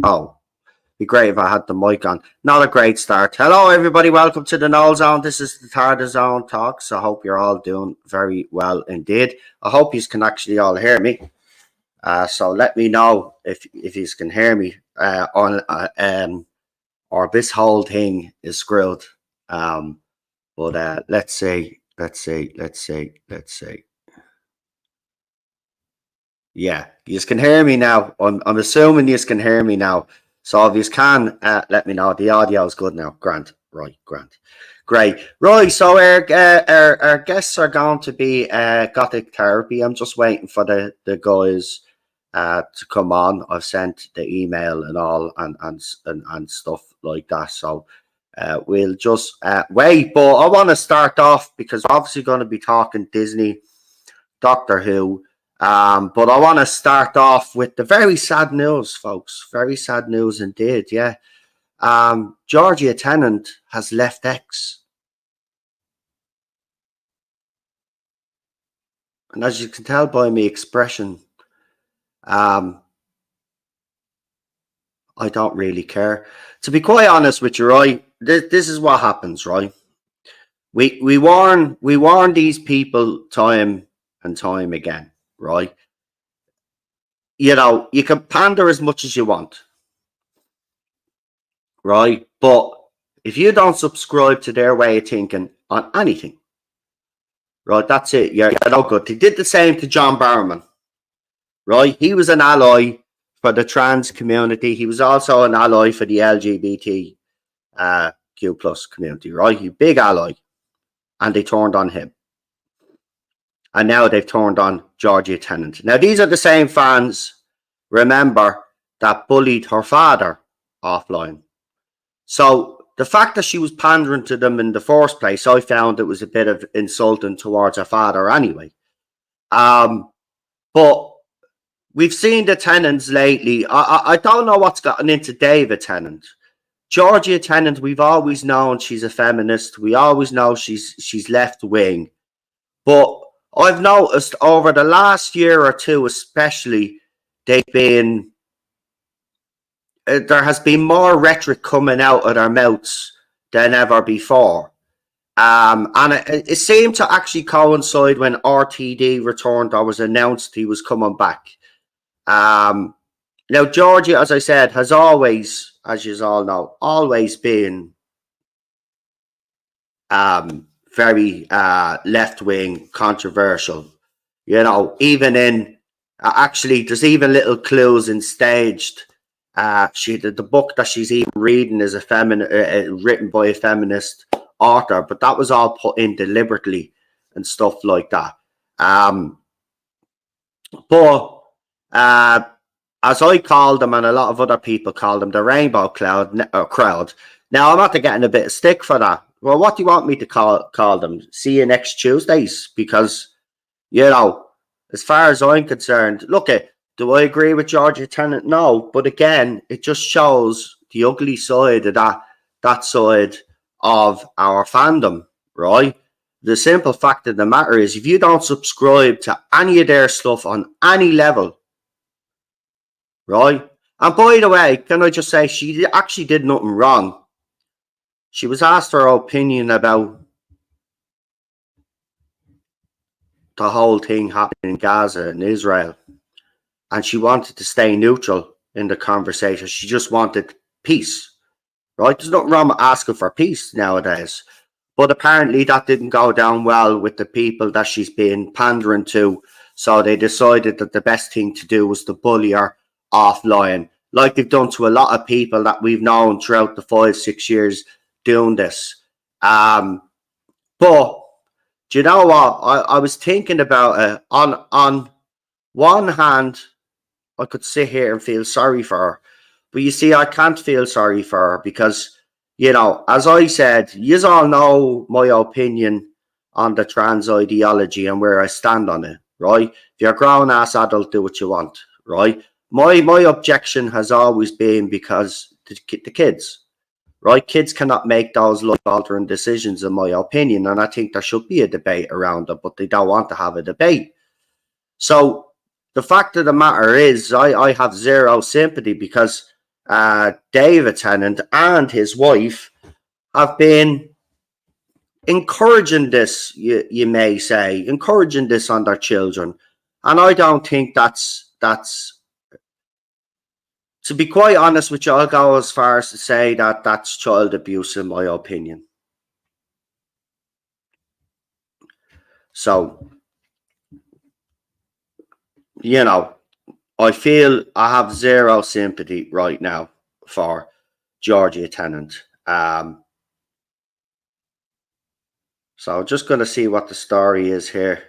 Oh, be great if I had the mic on. Not a great start. Hello, everybody. Welcome to the Null Zone. This is the Tardis Zone Talks. I hope you're all doing very well indeed. I hope you can actually all hear me. So let me know if you can hear me or this whole thing is screwed. But let's see. Yeah, you can hear me now. I'm assuming you can hear me now. So if you can, let me know. The audio is good now. Grant. Right, Grant. Great. Right, so our guests are going to be Gothic Therapy. I'm just waiting for the guys to come on. I've sent the email and all and stuff like that. So we'll just wait. But I want to start off because we're obviously going to be talking Disney, Doctor Who. But I want to start off with the very sad news, folks. Very sad news indeed, yeah. Georgia Tennant has left X. And as you can tell by my expression, I don't really care. To be quite honest with you, right, this is what happens, right? We warn these people time and time again, right? You know, you can pander as much as you want, right? But if you don't subscribe to their way of thinking on anything, right, that's it. You're no good. They did the same to John Barrowman, right? He was an ally for the trans community. He was also an ally for the LGBT Q plus community, right? He big ally, and they turned on him. And now they've turned on Georgia Tennant. Now these are the same fans, remember, that bullied her father offline. So the fact that she was pandering to them in the first place, I found it was a bit of insulting towards her father anyway. But we've seen the Tennants lately. I don't know what's gotten into David Tennant. Georgia Tennant, we've always known she's a feminist. We always know she's left wing. But I've noticed over the last year or two, especially, there has been more rhetoric coming out of their mouths than ever before. And it seemed to actually coincide when RTD returned or was announced he was coming back. Now, Georgia, as I said, has always, as you all know, always been very left-wing, controversial. You know, even in, actually, there's even little clues in Staged. The book that she's even reading is written by a feminist author, but that was all put in deliberately and stuff like that. But as I call them, and a lot of other people call them, the rainbow crowd. Now, I'm after getting a bit of stick for that. Well, what do you want me to call them? See you next Tuesdays? Because, you know, as far as I'm concerned, look at, do I agree with Georgia Tennant? No. But again, it just shows the ugly side of that side of our fandom, right? The simple fact of the matter is, if you don't subscribe to any of their stuff on any level, right? And by the way, can I just say, she actually did nothing wrong. She was asked her opinion about the whole thing happening in Gaza and Israel. And she wanted to stay neutral in the conversation. She just wanted peace, right? There's nothing wrong with asking for peace nowadays. But apparently that didn't go down well with the people that she's been pandering to. So they decided that the best thing to do was to bully her offline, like they've done to a lot of people that we've known throughout the 5-6 years doing this. But do you know what? I was thinking about it. On one hand, I could sit here and feel sorry for her. But you see, I can't feel sorry for her because, you know, as I said, you all know my opinion on the trans ideology and where I stand on it, right? If you're a grown-ass adult, do what you want, right? My objection has always been because the kids, right? Kids cannot make those life-altering decisions, in my opinion, and I think there should be a debate around it, but they don't want to have a debate. So the fact of the matter is, I have zero sympathy because David Tennant and his wife have been encouraging this, you may say, encouraging this on their children. And I don't think that's, to be quite honest with you, I'll go as far as to say that that's child abuse, in my opinion. So, you know, I feel I have zero sympathy right now for Georgia Tennant. So just going to see what the story is here.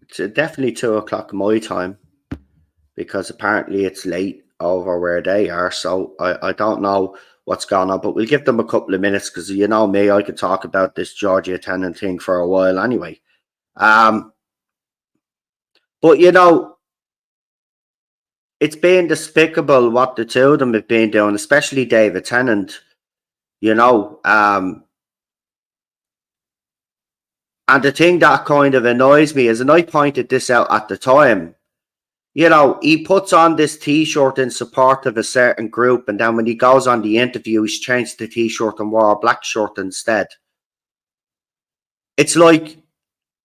It's definitely 2 o'clock my time, because apparently it's late over where they are. So I don't know what's going on, but we'll give them a couple of minutes, because you know me, I could talk about this Georgia Tennant thing for a while anyway. But you know, it's been despicable what the two of them have been doing, especially David Tennant. You know, and the thing that kind of annoys me is, and I pointed this out at the time, you know, he puts on this T-shirt in support of a certain group, and then when he goes on the interview, he's changed the T-shirt and wore a black shirt instead. It's like,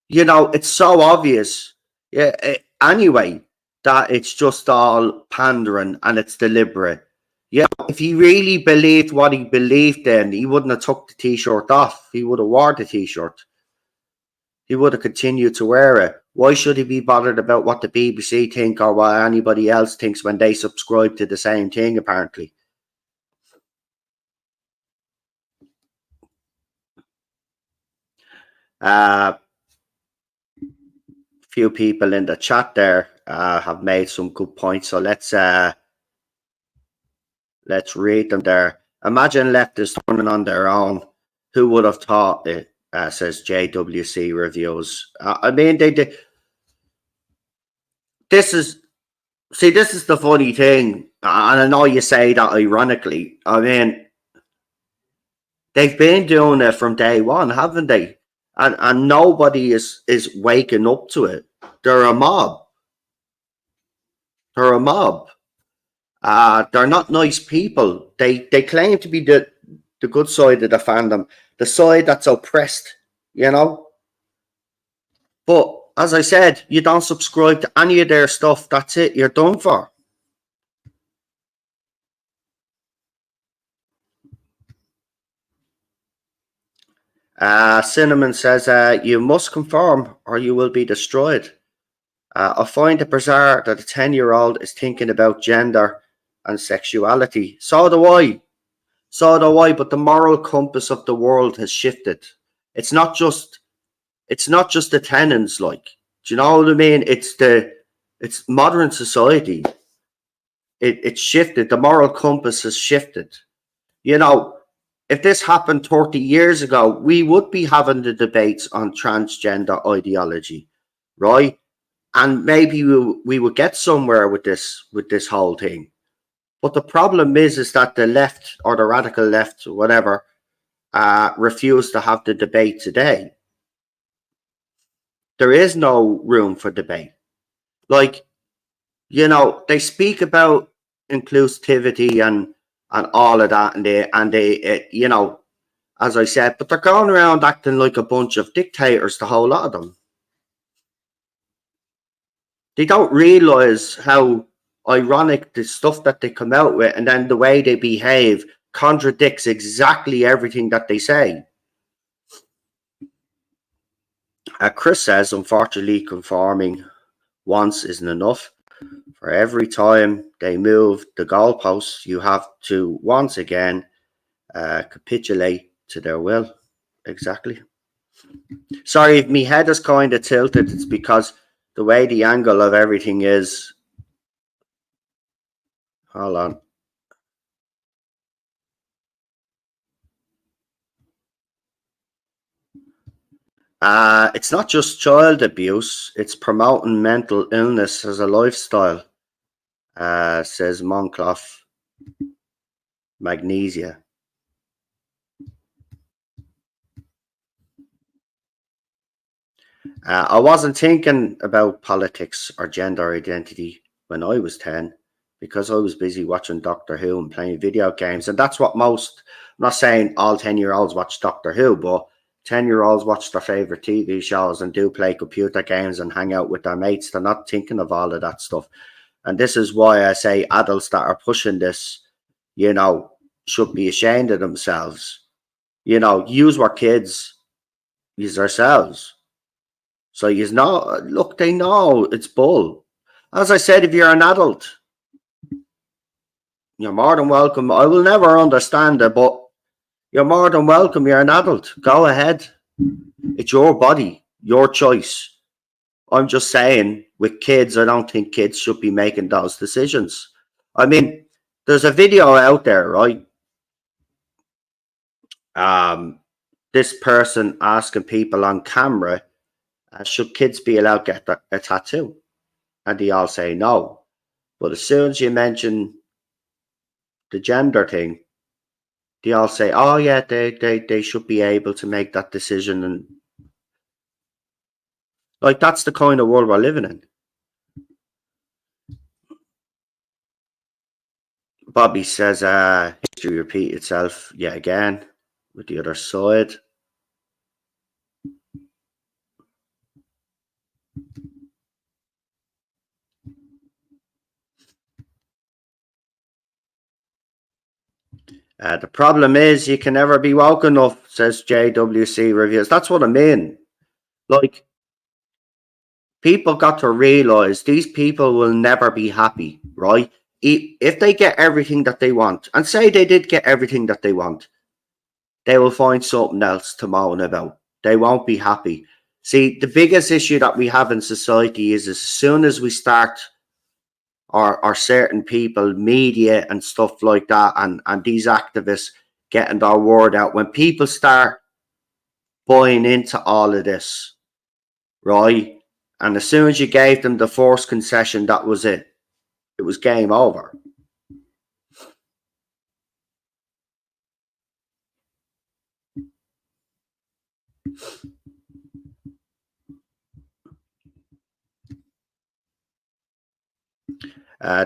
you know, it's so obvious. Yeah. Anyway, that it's just all pandering and it's deliberate. Yeah, if he really believed what he believed, then he wouldn't have took the T-shirt off. He would have wore the T-shirt. He would have continued to wear it. Why should he be bothered about what the BBC think or what anybody else thinks when they subscribe to the same thing, apparently? Few people in the chat there have made some good points, so let's read them there. Imagine leftists running on their own. Who would have thought it? Says JWC Reviews. I mean, they did. This is the funny thing, and I know you say that ironically. I mean, they've been doing it from day one, haven't they? And nobody is waking up to it. They're a mob. They're a mob. They're not nice people. They claim to be the good side of the fandom, the side that's oppressed, you know. But as I said, you don't subscribe to any of their stuff. That's it. You're done for. Cinnamon says, you must conform or you will be destroyed. I find it bizarre that a 10-year-old is thinking about gender and sexuality. So do I. So do I. But the moral compass of the world has shifted. It's not just the Tennants, like. Do you know what I mean? It's modern society. It's shifted. The moral compass has shifted. You know, if this happened 30 years ago, we would be having the debates on transgender ideology, right? And maybe we would get somewhere with this whole thing. But the problem is that the left, or the radical left, or whatever, refuse to have the debate today. There is no room for debate. Like, you know, they speak about inclusivity and all of that, and they you know, as I said, but they're going around acting like a bunch of dictators, the whole lot of them. They don't realize how ironic the stuff that they come out with, and then the way they behave contradicts exactly everything that they say. Chris says, unfortunately, conforming once isn't enough. For every time they move the goalposts, you have to once again capitulate to their will. Exactly. Sorry, if my head is kind of tilted, it's because the way the angle of everything is. Hold on. It's not just child abuse, it's promoting mental illness as a lifestyle, says Monclough Magnesia. I wasn't thinking about politics or gender identity when I was 10 because I was busy watching Doctor Who and playing video games. And that's what most, I'm not saying all 10-year-olds watch Doctor Who, but 10-year-olds watch their favourite TV shows and do play computer games and hang out with their mates. They're not thinking of all of that stuff. And this is why I say adults that are pushing this, should be ashamed of themselves. Use our kids, use ourselves. So look, they know it's bull. As I said, if you're an adult, you're more than welcome. I will never understand it, but you're more than welcome. You're an adult. Go ahead. It's your body, your choice. I'm just saying, with kids, I don't think kids should be making those decisions. I mean, there's a video out there, right? This person asking people on camera, should kids be allowed to get a tattoo? And they all say no. But as soon as you mention the gender thing, they all say, oh yeah, they should be able to make that decision. And like, that's the kind of world we're living in. Bobby says, history repeat itself yet again with the other side. The problem is you can never be woke enough, says JWC Reviews. That's what I mean. Like, people got to realize these people will never be happy, right? If they get everything that they want, and say they did get everything that they want, they will find something else to moan about. They won't be happy. See, the biggest issue that we have in society is as soon as we start, or certain people, media and stuff like that, and these activists getting their word out, when people start buying into all of this, right? And as soon as you gave them the forced concession, that was it. It was game over.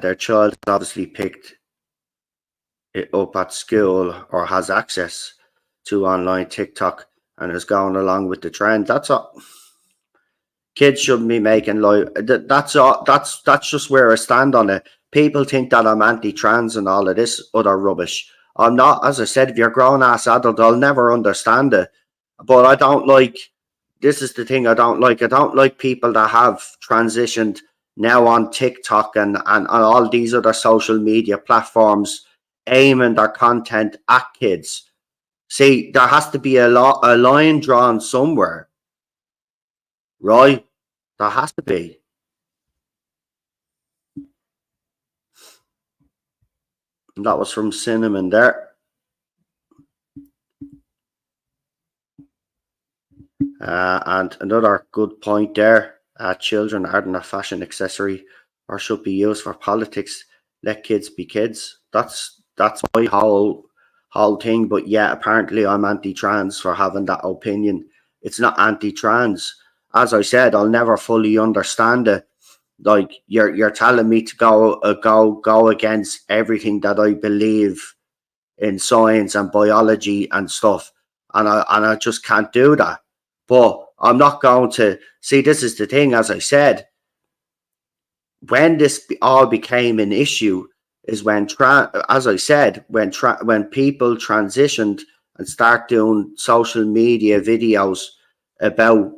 Their child obviously picked it up at school or has access to online TikTok and is going along with the trend. That's all. Kids shouldn't be making that's all. That's just where I stand on it. People think that I'm anti-trans and all of this other rubbish. I'm not. As I said, if you're a grown-ass adult, I'll never understand it. But I don't like, this is the thing I don't like. I don't like people that have transitioned now on TikTok and all these other social media platforms aiming their content at kids. See, there has to be a line drawn somewhere, right? There has to be. And that was from Cinnamon there. And another good point there. Children aren't a fashion accessory or should be used for politics. Let kids be kids. That's my whole thing. But yeah, apparently I'm anti-trans for having that opinion. It's not anti-trans. As I said, I'll never fully understand it. Like, you're telling me to go against everything that I believe in science and biology and stuff, and I just can't do that. But I'm not going to see. This is the thing. As I said, when this all became an issue is when, as I said, when people transitioned and start doing social media videos about,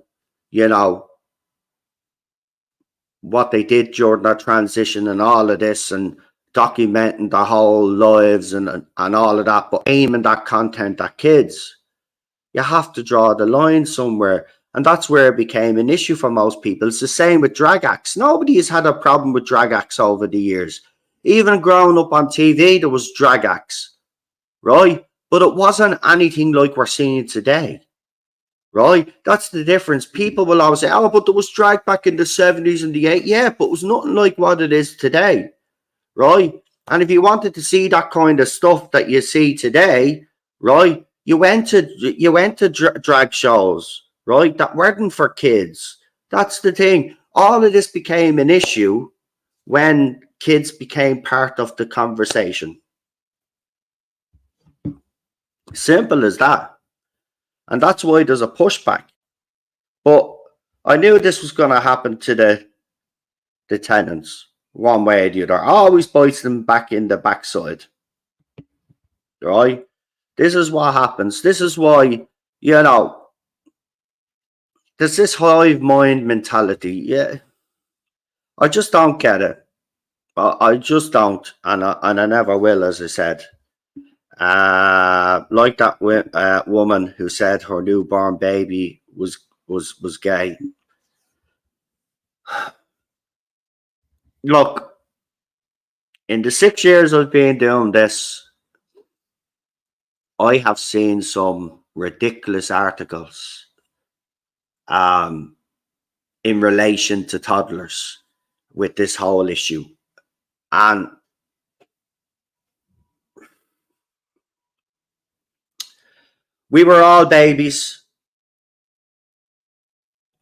what they did during their transition and all of this, and documenting their whole lives and all of that, but aiming that content at kids. You have to draw the line somewhere. And that's where it became an issue for most people. It's the same with drag acts. Nobody has had a problem with drag acts over the years. Even growing up on TV, there was drag acts, right? But it wasn't anything like we're seeing today, right? That's the difference. People will always say, oh, but there was drag back in the 70s and the 80s. Yeah, but it was nothing like what it is today, right? And if you wanted to see that kind of stuff that you see today, right, you went to drag shows, right, that weren't for kids. That's the thing. All of this became an issue when kids became part of the conversation. Simple as that. And that's why there's a pushback. But I knew this was going to happen to the Tennants one way or the other. Always bites them back in the backside. Right? This is what happens. This is why, you know, there's this hive mind mentality. Yeah. I just don't get it. I just don't. And I never will, as I said. Like that woman who said her newborn baby was gay. Look, in the 6 years I've been doing this, I have seen some ridiculous articles in relation to toddlers with this whole issue. And we were all babies.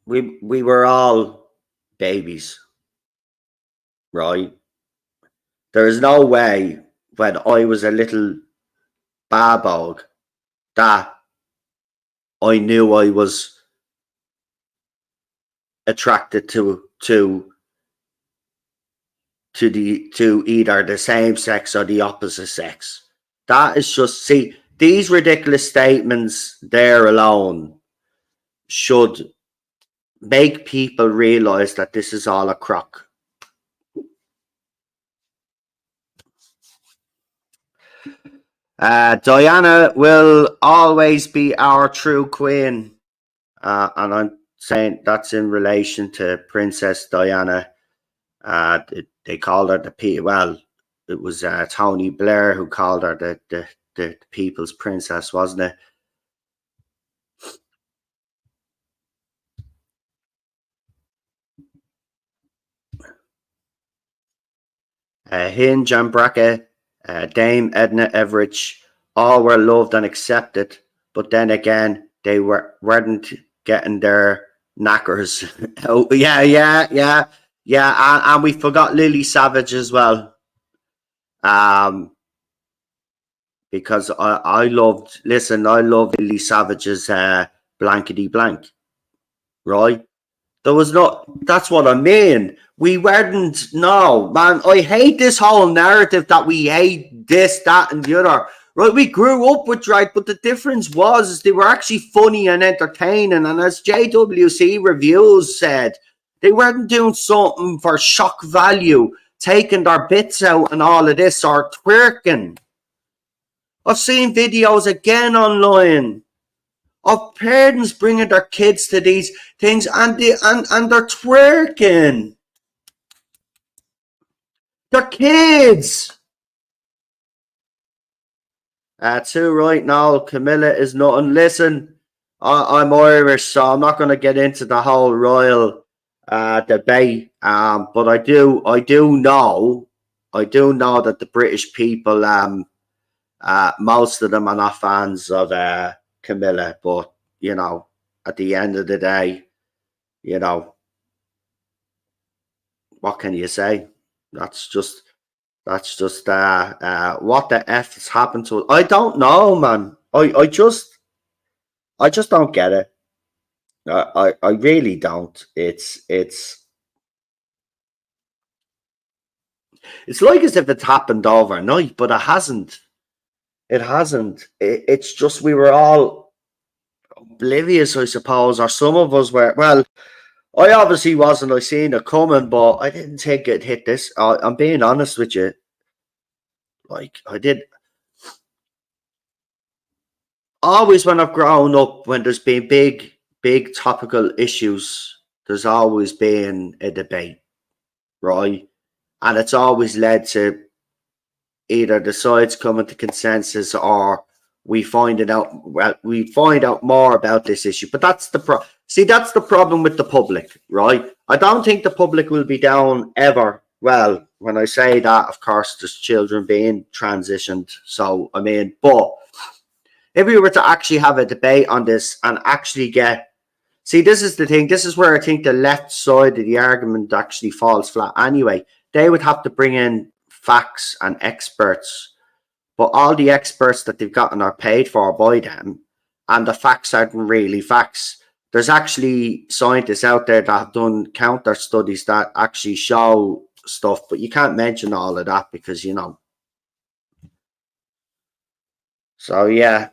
We were all babies, right? There is no way when I was a little babog that I knew I was attracted to either the same sex or the opposite sex. That is just, see, these ridiculous statements there alone should make people realize that this is all a crock. Diana will always be our true queen. And I'm saying that's in relation to Princess Diana. They called her well, it was Tony Blair who called her the people's princess, wasn't it? Hinge and Brackett, Dame Edna Everage, all were loved and accepted, but then again, they weren't getting their knackers. Oh, yeah. And we forgot Lily Savage as well. Because I loved Lily Savage's Blankety Blank, right? There was that's what I mean. We weren't, no, man, I hate this whole narrative that we hate this, that, and the other. Right, we grew up with drag, but the difference was they were actually funny and entertaining. And as JWC Reviews said, they weren't doing something for shock value, taking their bits out and all of this, or twerking. I've seen videos again online of parents bringing their kids to these things and they're twerking. They're kids. Too right now, Camilla is nothing. Listen, I'm Irish, so I'm not going to get into the whole royal debate. But I do know that the British people, most of them are not fans of Camilla, but you know, at the end of the day, you know, what can you say? That's just what the F has happened to us. I don't know, man. I just don't get it. I really don't. It's like as if it happened overnight, but it hasn't. It hasn't. It's just we were all oblivious, I suppose, or some of us were. Well, I obviously wasn't. I seen it coming, but I didn't think it hit this. I'm being honest with you. Like, I did. Always when I've grown up, when there's been big topical issues, there's always been a debate, right? And it's always led to either the sides coming to consensus or we find out more about this issue. But that's that's the problem with the public, right? I don't think the public will be down ever. Well, when I say that, of course, there's children being transitioned. So, I mean, but if we were to actually have a debate on this and actually get See, this is the thing. This is where I think the left side of the argument actually falls flat. Anyway, they would have to bring in facts and experts, but all the experts that they've gotten are paid for by them, and the facts aren't really facts. There's actually scientists out there that have done counter studies that actually show stuff, but you can't mention all of that because, you know. So, yeah.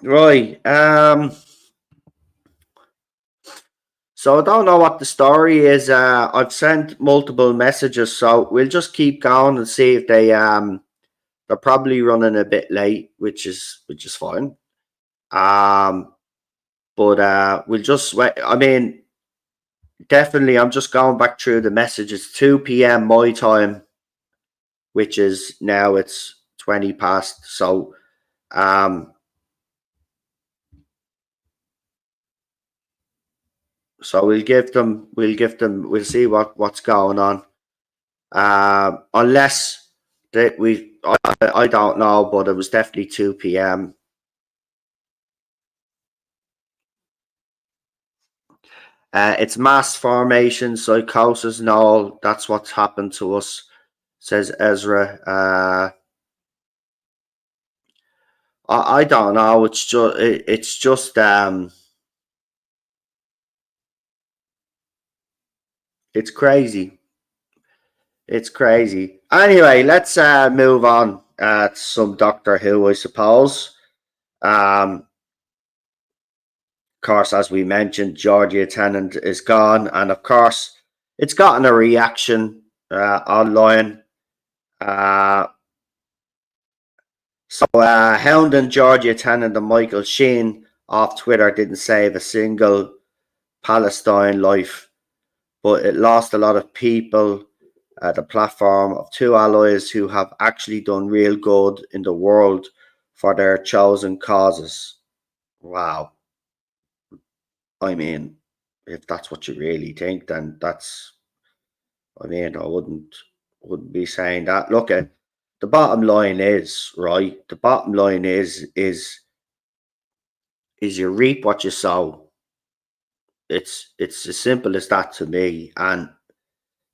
Right. So I don't know what the story is. I've sent multiple messages, so we'll just keep going and see if they're probably running a bit late, which is fine. But we'll just wait. I mean, definitely, I'm just going back through the messages. 2 p.m. my time, which is now it's 20 past. So um, we'll see what's going on. Unless that I don't know, but it was definitely 2 p.m. It's mass formation, psychosis, and all. That's what's happened to us, says Ezra. I don't know. It's crazy. It's crazy. Anyway, let's move on to some Doctor Who, I suppose. Of course, as we mentioned, Georgia Tennant is gone, and of course, it's gotten a reaction online. Hounding Georgia Tennant and Michael Sheen off Twitter didn't save a single Palestine life, but it lost a lot of people the platform of two allies who have actually done real good in the world for their chosen causes. Wow. I mean, if that's what you really think, then I mean, I wouldn't be saying that. Look at the bottom line is, right? The bottom line is you reap what you sow. It's as simple as that to me. And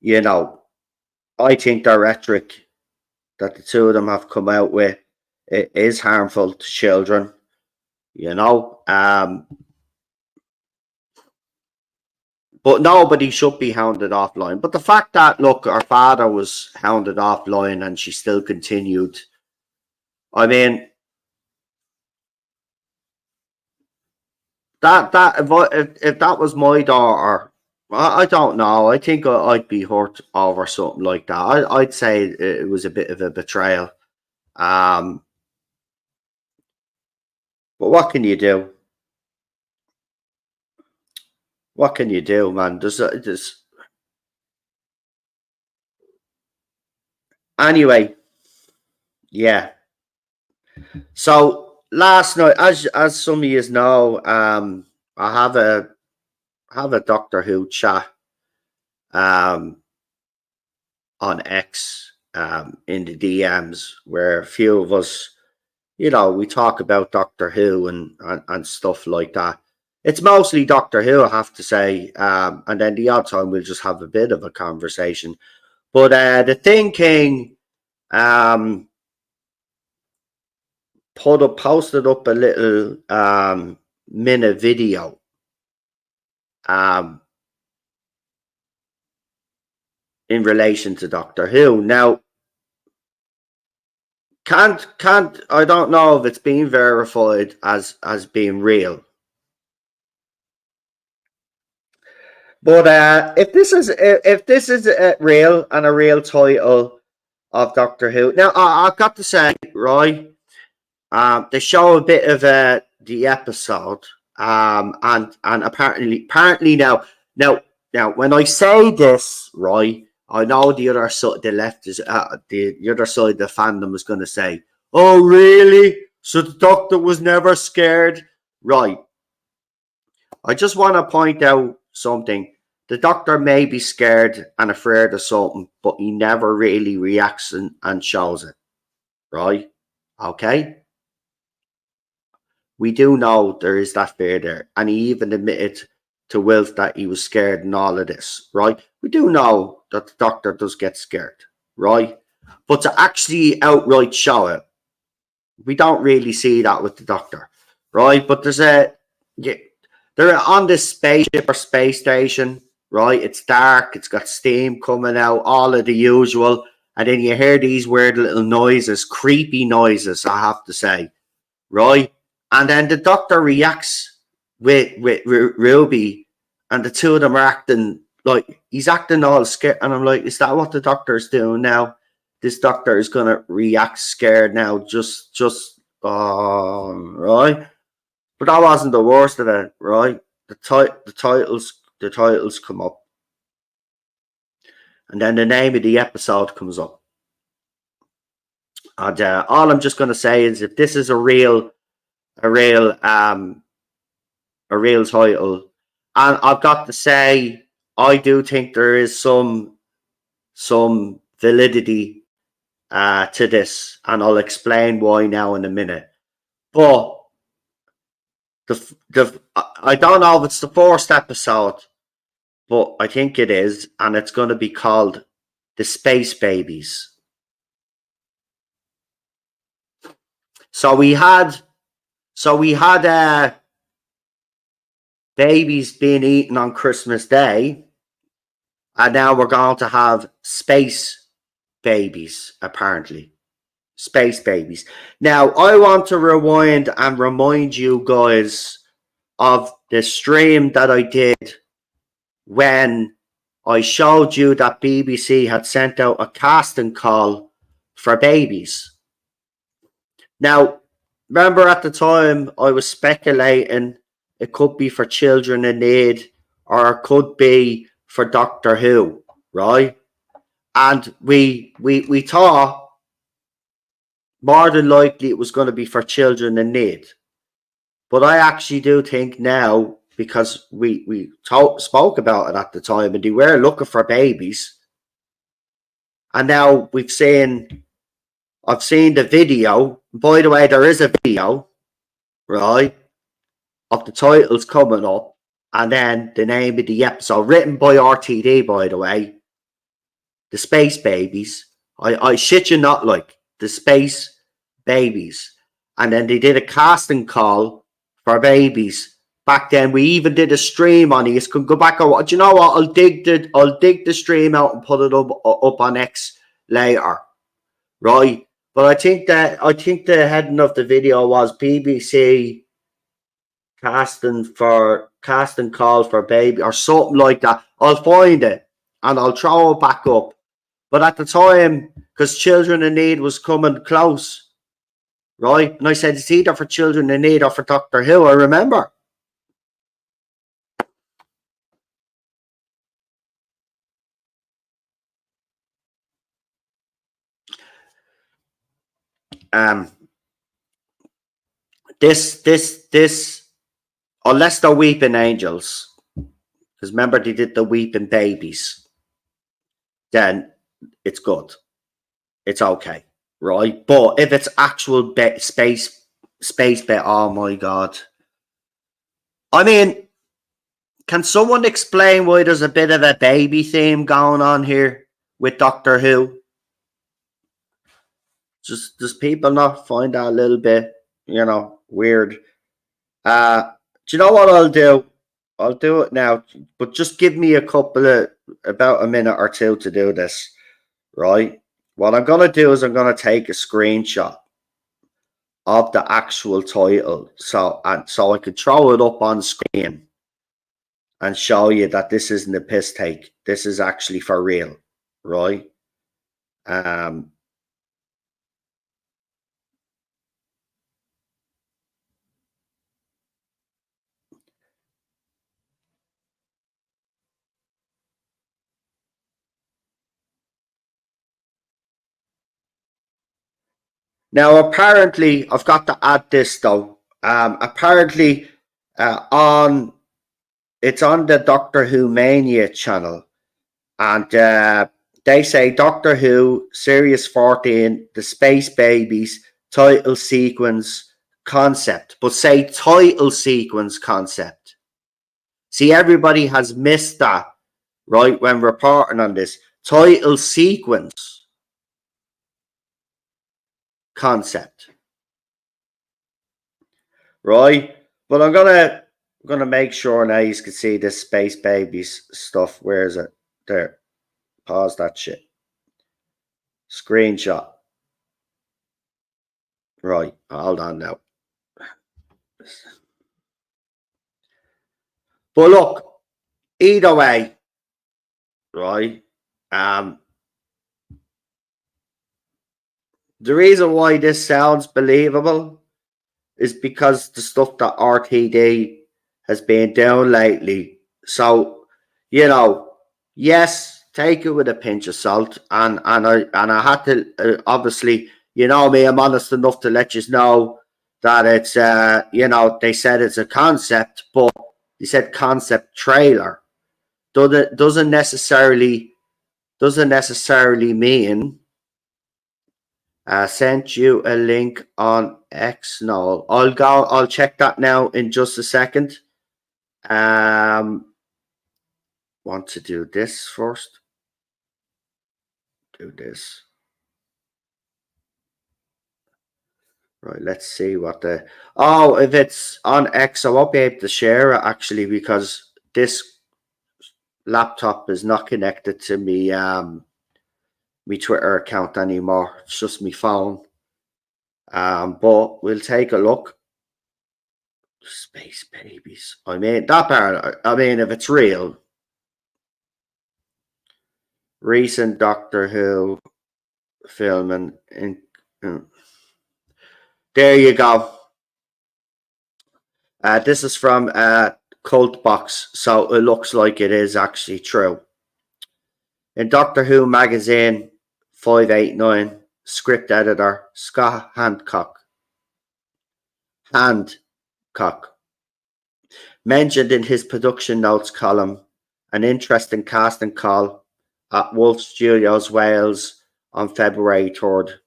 you know, I think the rhetoric that the two of them have come out with it is harmful to children. You know, but nobody should be hounded offline. But the fact that look, her father was hounded offline and she still continued. I mean, that if that was my daughter, I don't know. I think I'd be hurt over something like that. I'd say it was a bit of a betrayal. Um, but what can you do? What can you do, man? There's anyway. Yeah. So last night, as some of you know, I have a Doctor Who chat um on X in the DMs where a few of us, you know, we talk about Doctor Who and stuff like that. It's mostly Doctor Who, I have to say, and then the odd time we'll just have a bit of a conversation. But the thinking posted up a little minute video um, in relation to Doctor Who. Now, can't I don't know if it's been verified as being real. But if this is real and a real title of Doctor Who, now I've got to say, right, they show a bit of the episode, and apparently now when I say this, right, I know the other side, the left is the other side of the fandom is going to say, "Oh, really? So the Doctor was never scared?" Right? I just want to point out something. The doctor may be scared and afraid of something, but he never really reacts and shows it, right? Okay? We do know there is that fear there. And he even admitted to Wilf that he was scared and all of this, right? We do know that the doctor does get scared, right? But to actually outright show it, we don't really see that with the doctor, right? But yeah, they're on this spaceship or space station, right? It's dark, it's got steam coming out, all of the usual. And then you hear these weird little noises, creepy noises, I have to say, right? And then the doctor reacts with Ruby, and the two of them are acting like he's acting all scared. And I'm like, is that what the doctor's doing now? This doctor is gonna react scared now, just right. But that wasn't the worst of it, right? The titles come up, and then the name of the episode comes up. And all I'm just gonna say is, if this is a real a real title. And I've got to say, I do think there is some validity to this, and I'll explain why now in a minute. But I don't know if it's the first episode, but I think it is, and it's going to be called The Space Babies. So we had babies being eaten on Christmas Day, and now we're going to have space babies, apparently. Space babies. Now, I want to rewind and remind you guys of the stream that I did when I showed you that BBC had sent out a casting call for babies. Now, remember at the time I was speculating it could be for children in need, or it could be for Doctor Who, right? And we thought more than likely it was going to be for children in need. But I actually do think now, because we spoke about it at the time, and they were looking for babies. And now I've seen the video. By the way, there is a video, right, of the titles coming up, and then the name of the episode, written by RTD, by the way, The Space Babies. I shit you not, like, The Space Babies. And then they did a casting call for babies. Back then, we even did a stream on it. You can go back and, do you know what? I'll dig the stream out and put it up on X later, right? But I think the heading of the video was BBC casting call for baby or something like that. I'll find it and I'll throw it back up. But at the time, because Children in Need was coming close, right? And I said it's either for Children in Need or for Doctor Who. I remember. This unless they're weeping angels, because remember they did the weeping babies, then it's good, it's okay, right? But if it's actual space bit, oh my god. I mean, can someone explain why there's a bit of a baby theme going on here with Doctor Who? Just does people not find that a little bit, weird? Do you know what I'll do? I'll do it now, but just give me about a minute or two to do this, right? What I'm going to do is I'm going to take a screenshot of the actual title, so I could throw it up on screen and show you that this isn't a piss take. This is actually for real, right? Now, apparently, I've got to add this though. Apparently, on it's on the Doctor Who Mania channel, and they say Doctor Who Series 14, the Space Babies title sequence concept, but say title sequence concept. See, everybody has missed that, right, when reporting on this. Title sequence concept, right? But I'm gonna make sure now you can see this Space Babies stuff. Where is it? There. Pause that shit. Screenshot. Right, hold on now. But look, either way, right? The reason why this sounds believable is because the stuff that RTD has been doing lately. So, yes, take it with a pinch of salt. And I had to obviously, me, I'm honest enough to let you know that it's they said it's a concept, but they said concept trailer. Doesn't necessarily mean. Sent you a link on X. No, I'll check that now in just a second. Want to do this first. Do this. Right, let's see what the... Oh, if it's on X, I won't be able to share it, actually, because this laptop is not connected to me Twitter account anymore. It's just my phone. But we'll take a look. Space Babies. I mean, that part, if it's real. Recent Doctor Who filming. There you go. This is from Cult Box, so it looks like it is actually true. In Doctor Who magazine 589, script editor Scott Handcock mentioned in his production notes column an interesting casting call at Wolf Studios Wales on February 3rd.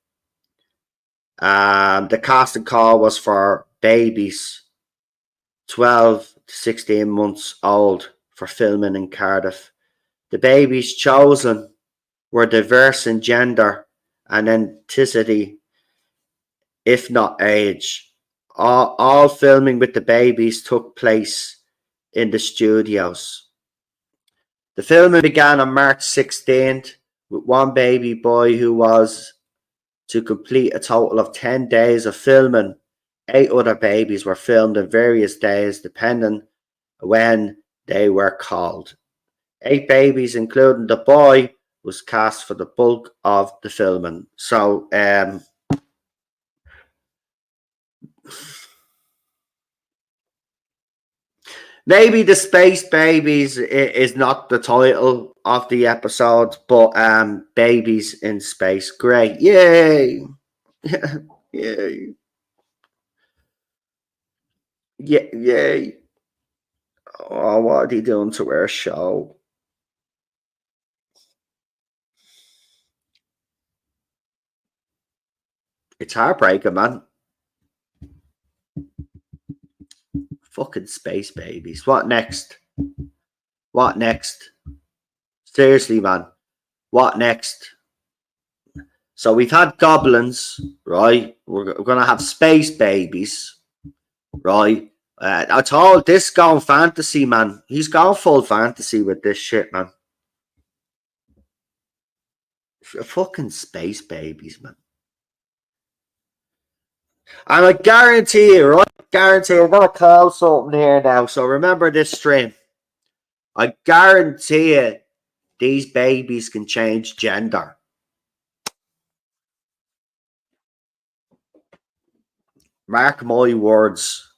The casting call was for babies 12 to 16 months old for filming in Cardiff. The babies chosen were diverse in gender and ethnicity, if not age. All filming with the babies took place in the studios. The filming began on March 16th with one baby boy who was to complete a total of 10 days of filming. 8 other babies were filmed in various days depending when they were called. 8 babies, including the boy, was cast for the bulk of the filming. So, maybe the Space Babies is not the title of the episode, but Babies in Space. Great. Yay. Yay. Yeah, yay. Oh, what are they doing to our show? It's heartbreaking, man. Fucking Space Babies. What next? What next? Seriously, man. What next? So we've had goblins, right? We're going to have Space Babies, right? I told this going fantasy, man. He's gone full fantasy with this shit, man. Fucking Space Babies, man. And I guarantee you, right? Guarantee I'm gonna call something here now. So remember this stream. I guarantee you these babies can change gender. Mark my words.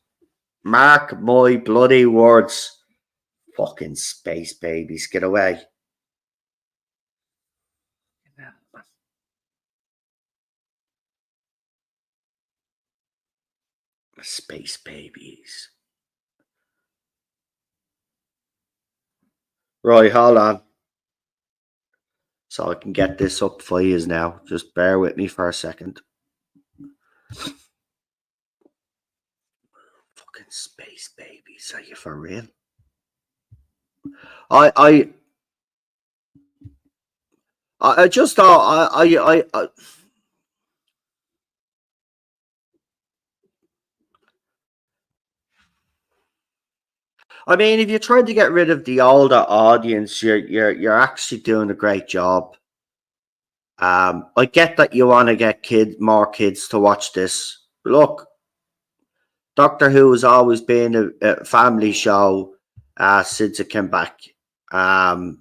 Mark my bloody words. Fucking Space Babies, get away. Space Babies. Right, hold on. So I can get this up for you now. Just bear with me for a second. Fucking space babies, are you for real? I just thought I mean, if you're trying to get rid of the older audience, you're actually doing a great job. I get that you want to get more kids to watch this. Look, Doctor Who has always been a family show since it came back. And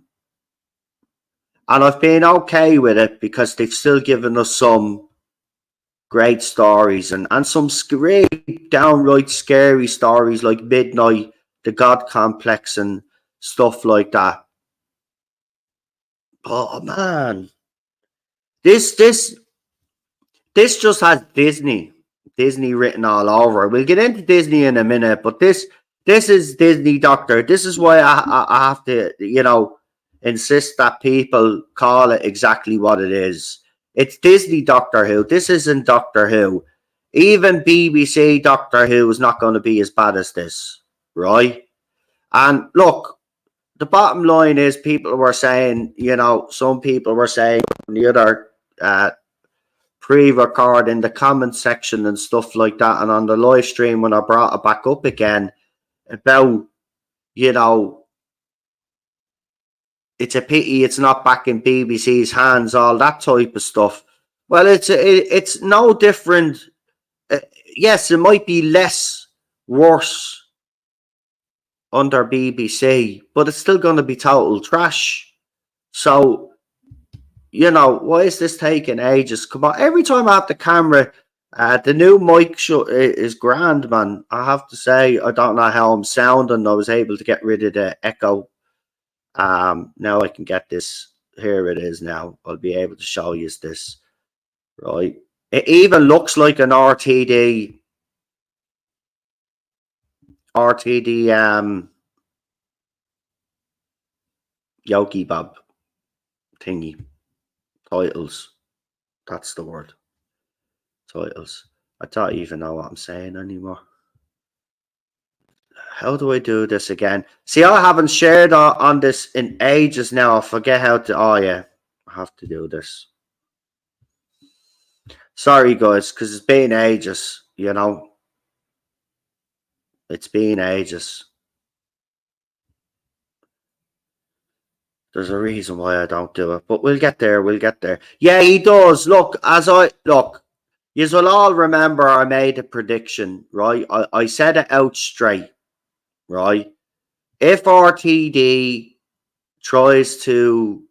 I've been okay with it because they've still given us some great stories and some really downright scary stories like Midnight, the God Complex, and stuff like that. Oh man, this this this just has Disney written all over it. We'll get into Disney in a minute, but this is Disney Doctor. This is why I have to, insist that people call it exactly what it is. It's Disney Doctor Who. This isn't Doctor Who. Even BBC Doctor Who is not going to be as bad as this, right? And look, the bottom line is people were saying, some people were saying the other pre-record in the comment section and stuff like that, and on the live stream when I brought it back up again about, you know, it's a pity it's not back in BBC's hands, all that type of stuff. Well, it's no different. Yes, it might be less worse under BBC, but it's still going to be total trash. So, why is this taking ages? Come on, every time I have the camera, the new mic is grand, man. I have to say, I don't know how I'm sounding. I was able to get rid of the echo. Now I can get this. Here it is now. I'll be able to show you this. Right. It even looks like an RTD Yogi Bob thingy. Titles. That's the word. Titles. I don't even know what I'm saying anymore. How do I do this again? See, I haven't shared on this in ages now. I forget how to. Oh, yeah. I have to do this. Sorry, guys, because it's been ages, It's been ages. There's a reason why I don't do it, but we'll get there. We'll get there. Yeah, he does. Look, you will all remember I made a prediction, right? I said it out straight, right? If RTD tries to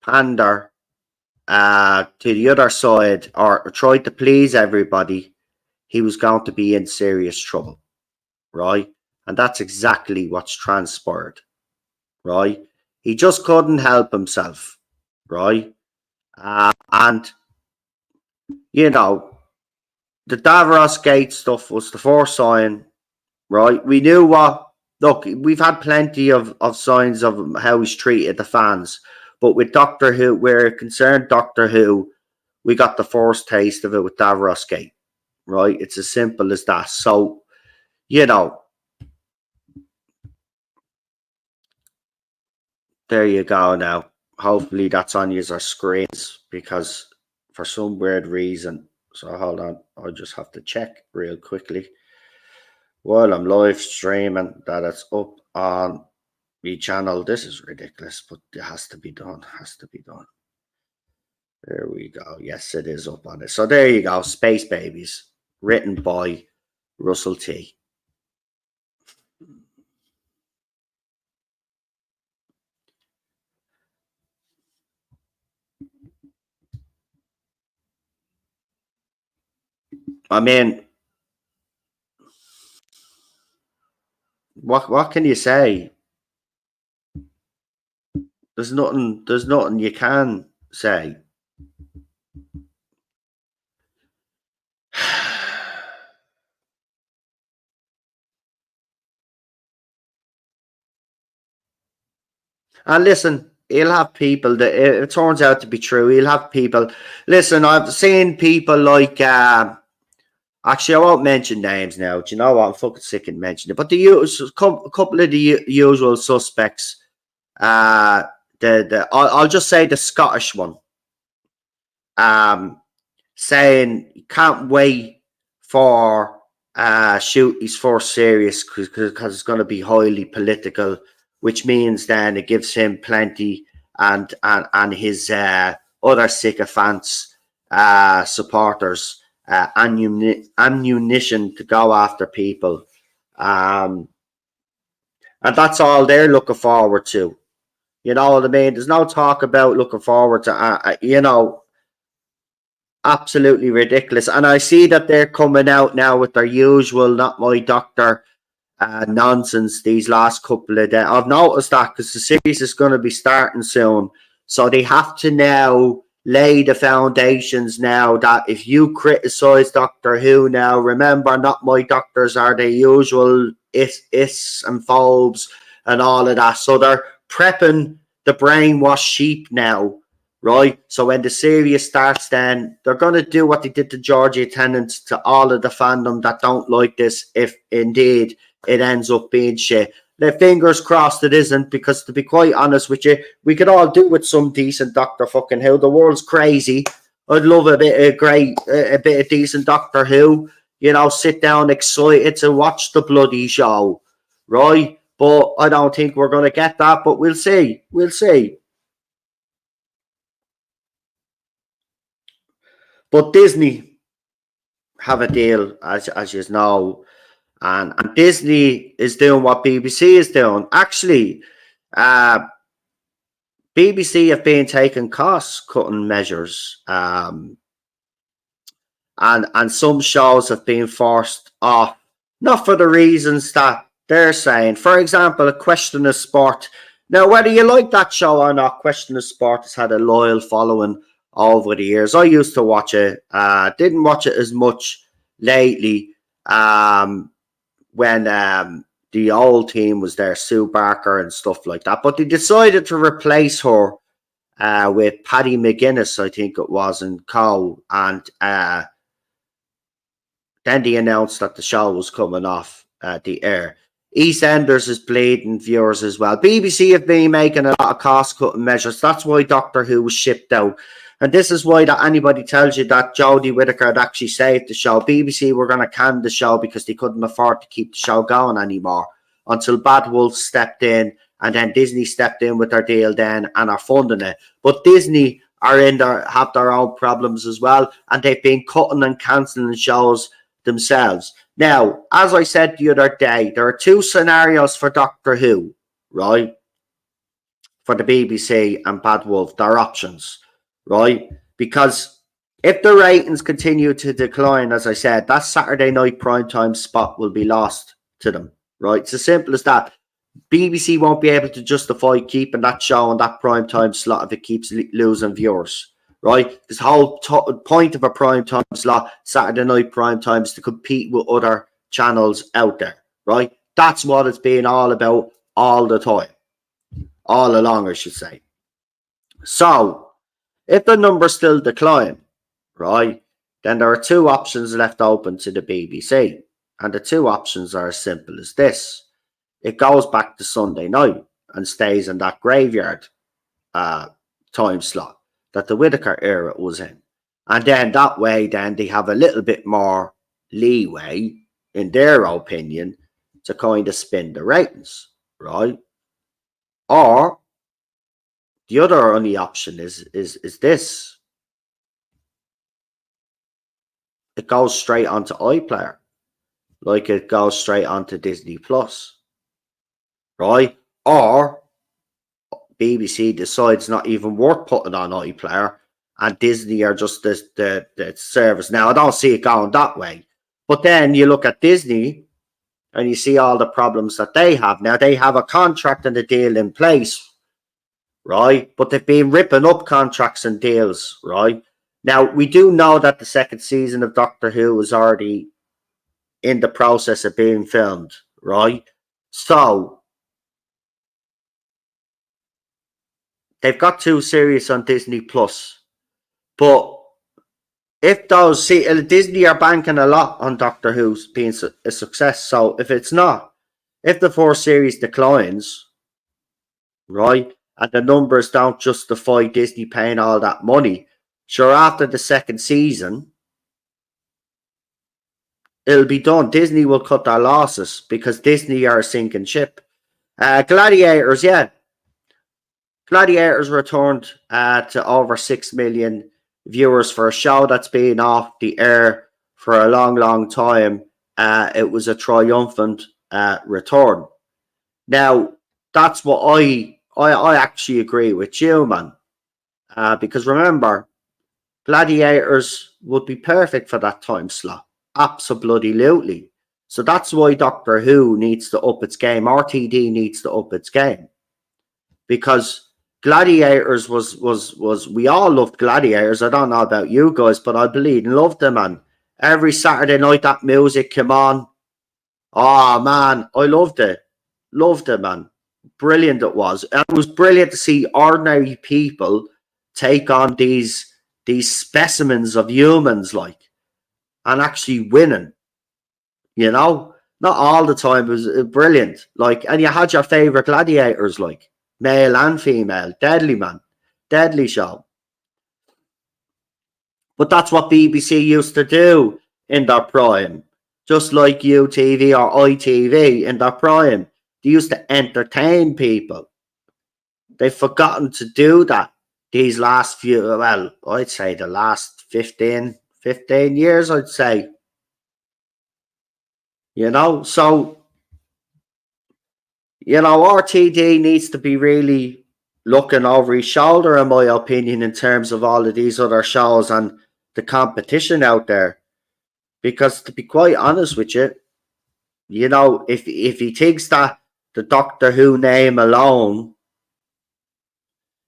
pander to the other side or tried to please everybody, he was going to be in serious trouble, right? And that's exactly what's transpired, right? He just couldn't help himself, right? And, the Davros Gate stuff was the first sign, right? We knew look, we've had plenty of signs of how he's treated the fans, but with Doctor Who, we're concerned Doctor Who, we got the first taste of it with Davros Gate, right? It's as simple as that. So, there you go now. Hopefully that's on your screens because for some weird reason. So hold on, I just have to check real quickly while I'm live streaming that it's up on the channel. This is ridiculous, but it has to be done. Has to be done. There we go. Yes, it is up on it. So there you go. Space Babies, written by Russell T. I mean, what can you say? There's nothing you can say. And listen, he'll have people that it turns out to be true. He'll have people. Listen, I've seen people like. Actually, I won't mention names now. Do you know what? I'm fucking sick of mentioning it. But a couple of the usual suspects. Uh, I'll just say the Scottish one. Saying he can't wait for shoot his first series because it's going to be highly political, which means then it gives him plenty and his other sycophants supporters ammunition to go after people, and that's all they're looking forward to. You know what I mean? There's no talk about looking forward to absolutely ridiculous. And I see that they're coming out now with their usual "not my doctor" nonsense these last couple of days. I've noticed that because the series is going to be starting soon, so they have to now lay the foundations now that if you criticize Doctor Who now, remember, not my doctors are the usual is and phobes and all of that. So they're prepping the brainwashed sheep now, right? So when the series starts, then they're going to do what they did to Georgia Tennant to all of the fandom that don't like this, if indeed it ends up being shit. The fingers crossed it isn't, because to be quite honest with you, we could all do with some decent Doctor fucking Who. The world's crazy. I'd love a bit of decent Doctor Who. You know, sit down excited to watch the bloody show, right? But I don't think we're going to get that. But we'll see. We'll see. But Disney have a deal, as you know, and Disney is doing what BBC is doing. Actually, uh, BBC have been taking cost cutting measures, and some shows have been forced off, not for the reasons that they're saying. For example, A Question of Sport. Now, whether you like that show or not, Question of Sport has had a loyal following over the years. I used to watch it. Didn't watch it as much lately. When the old team was there, Sue Barker and stuff like that. But they decided to replace her with Paddy McGuinness, I think it was, and co. And then they announced that the show was coming off the air. EastEnders is bleeding viewers as well. BBC have been making a lot of cost-cutting measures. That's why Doctor Who was shipped out. And this is why that anybody tells you that Jodie Whittaker had actually saved the show. BBC were going to can the show because they couldn't afford to keep the show going anymore until Bad Wolf stepped in, and then Disney stepped in with their deal then and are funding it. But Disney are have their own problems as well, and they've been cutting and cancelling shows themselves. Now, as I said the other day, there are two scenarios for Doctor Who, right? For the BBC and Bad Wolf, there are options, right? Because if the ratings continue to decline, as I said, that Saturday night primetime spot will be lost to them, right? It's as simple as that. BBC won't be able to justify keeping that show on that primetime slot if it keeps losing viewers, right? This whole point of a primetime slot, Saturday night primetime, is to compete with other channels out there, right? That's what it's been all about all the time, all along, I should say. So, if the numbers still decline, right, then there are two options left open to the BBC. And the two options are as simple as this. It goes back to Sunday night and stays in that graveyard time slot that the Whittaker era was in. And then that way, then they have a little bit more leeway, in their opinion, to kind of spin the ratings, right? Or the other only option is this. It goes straight onto iPlayer, like it goes straight onto Disney Plus, right? Or BBC decides not even worth putting on iPlayer, and Disney are just the service. Now, I don't see it going that way. But then you look at Disney and you see all the problems that they have. Now, they have a contract and a deal in place, right? But they've been ripping up contracts and deals, right? Now, we do know that the second season of Doctor Who is already in the process of being filmed, right? So, They've got 2 series on Disney Plus, but if those Disney are banking a lot on Doctor Who's being a success. So if it's not, if the 4 series declines, right, and the numbers don't justify Disney paying all that money, sure, after the second season, it'll be done. Disney will cut their losses because Disney are a sinking ship. Gladiators, yeah. Gladiators returned to over 6 million viewers for a show that's been off the air for a long, long time. It was a triumphant return. Now, that's what I actually agree with you, man. Because remember, Gladiators would be perfect for that time slot. Absolutely. So that's why Doctor Who needs to up its game. RTD needs to up its game. Because Gladiators was we all loved Gladiators. I don't know about you guys, but I believe and loved them, man. Every Saturday night that music came on. Oh man, I loved it. Loved it, man. Brilliant it was. And it was brilliant to see ordinary people take on these specimens of humans, like, and actually winning. You know? Not all the time. It was brilliant. Like, and you had your favourite gladiators, like male and female. Deadly, man. Deadly show. But that's what BBC used to do in their prime. Just like UTV or ITV in their prime. They used to entertain people. They've forgotten to do that these last few, well, I'd say the last 15 years, I'd say. You know, so, you know, RTD needs to be really looking over his shoulder, in my opinion, in terms of all of these other shows and the competition out there. Because to be quite honest with you, you know, if he thinks that the Doctor Who name alone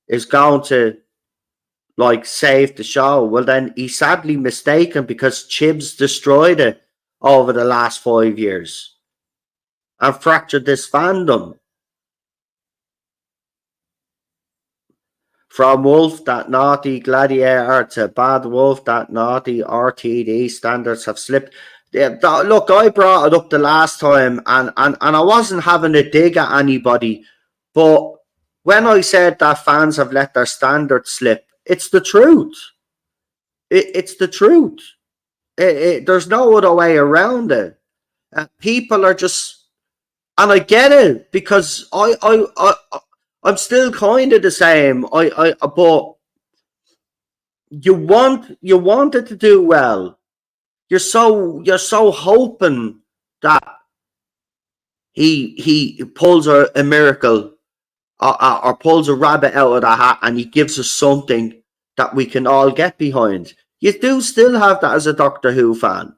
is going to like save the show, well then he's sadly mistaken, because Chibs destroyed it over the last 5 years and fractured this fandom. From Wolf that naughty gladiator to bad Wolf that naughty RTD standards have slipped. Yeah, look, I brought it up the last time, and I wasn't having a dig at anybody, but when I said that fans have let their standards slip, it's the truth. It's the truth. There's no other way around it. People are just, and I get it, because I'm still kind of the same. But you want it to do well. You're so hoping that he pulls a miracle, or pulls a rabbit out of the hat, and he gives us something that we can all get behind. You do still have that as a Doctor Who fan.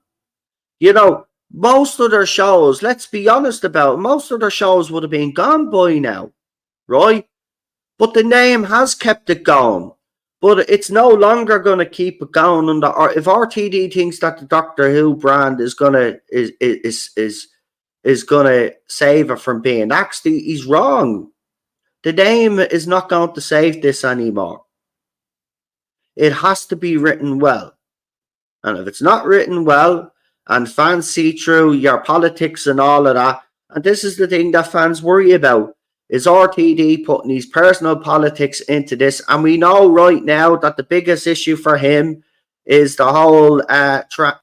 You know, most of their shows, let's be honest about it, most of their shows would have been gone by now, right? But the name has kept it going. But it's no longer going to keep it going under. Or if RTD thinks that the Doctor Who brand is gonna is gonna save it from being axed, he's wrong. The name is not going to save this anymore. It has to be written well. And if it's not written well, and fans see through your politics and all of that, and this is the thing that fans worry about, is RTD putting his personal politics into this. And we know right now that the biggest issue for him is the whole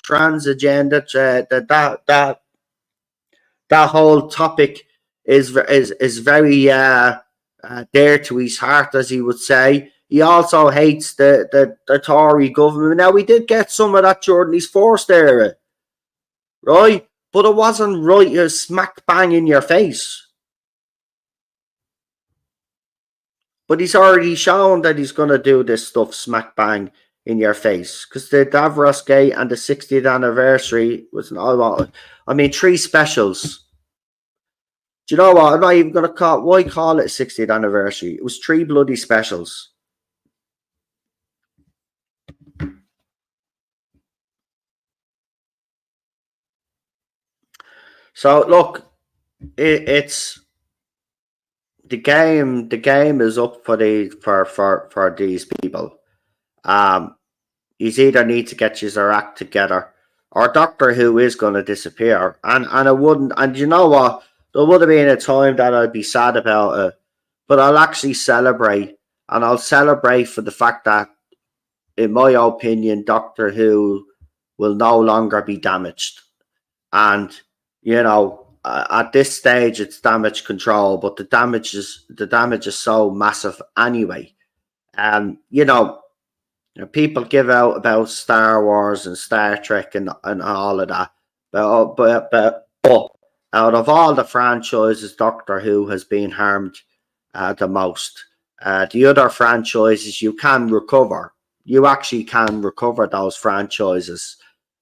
trans agenda. That whole topic is very dear to his heart, as he would say. He also hates the Tory government. Now, we did get some of that during his forced era, right? But it wasn't right smack bang in your face. But he's already shown that he's going to do this stuff smack bang in your face. Because the Davros Gate and the 60th anniversary was, I mean, 3 specials. Do you know what? I'm not even going to why call it 60th anniversary? It was 3 bloody specials. So, look, it's the game is up for for these people. Um, you either need to get your act together, or Doctor Who is going to disappear. And it wouldn't. And you know what? There would have been a time that I'd be sad about it, but I'll actually celebrate, and I'll celebrate for the fact that, in my opinion, Doctor Who will no longer be damaged. And at this stage, it's damage control, but the damage is so massive anyway. You know, people give out about Star Wars and Star Trek and all of that, but out of all the franchises, Doctor Who has been harmed the most. The other franchises you can recover. You actually can recover those franchises.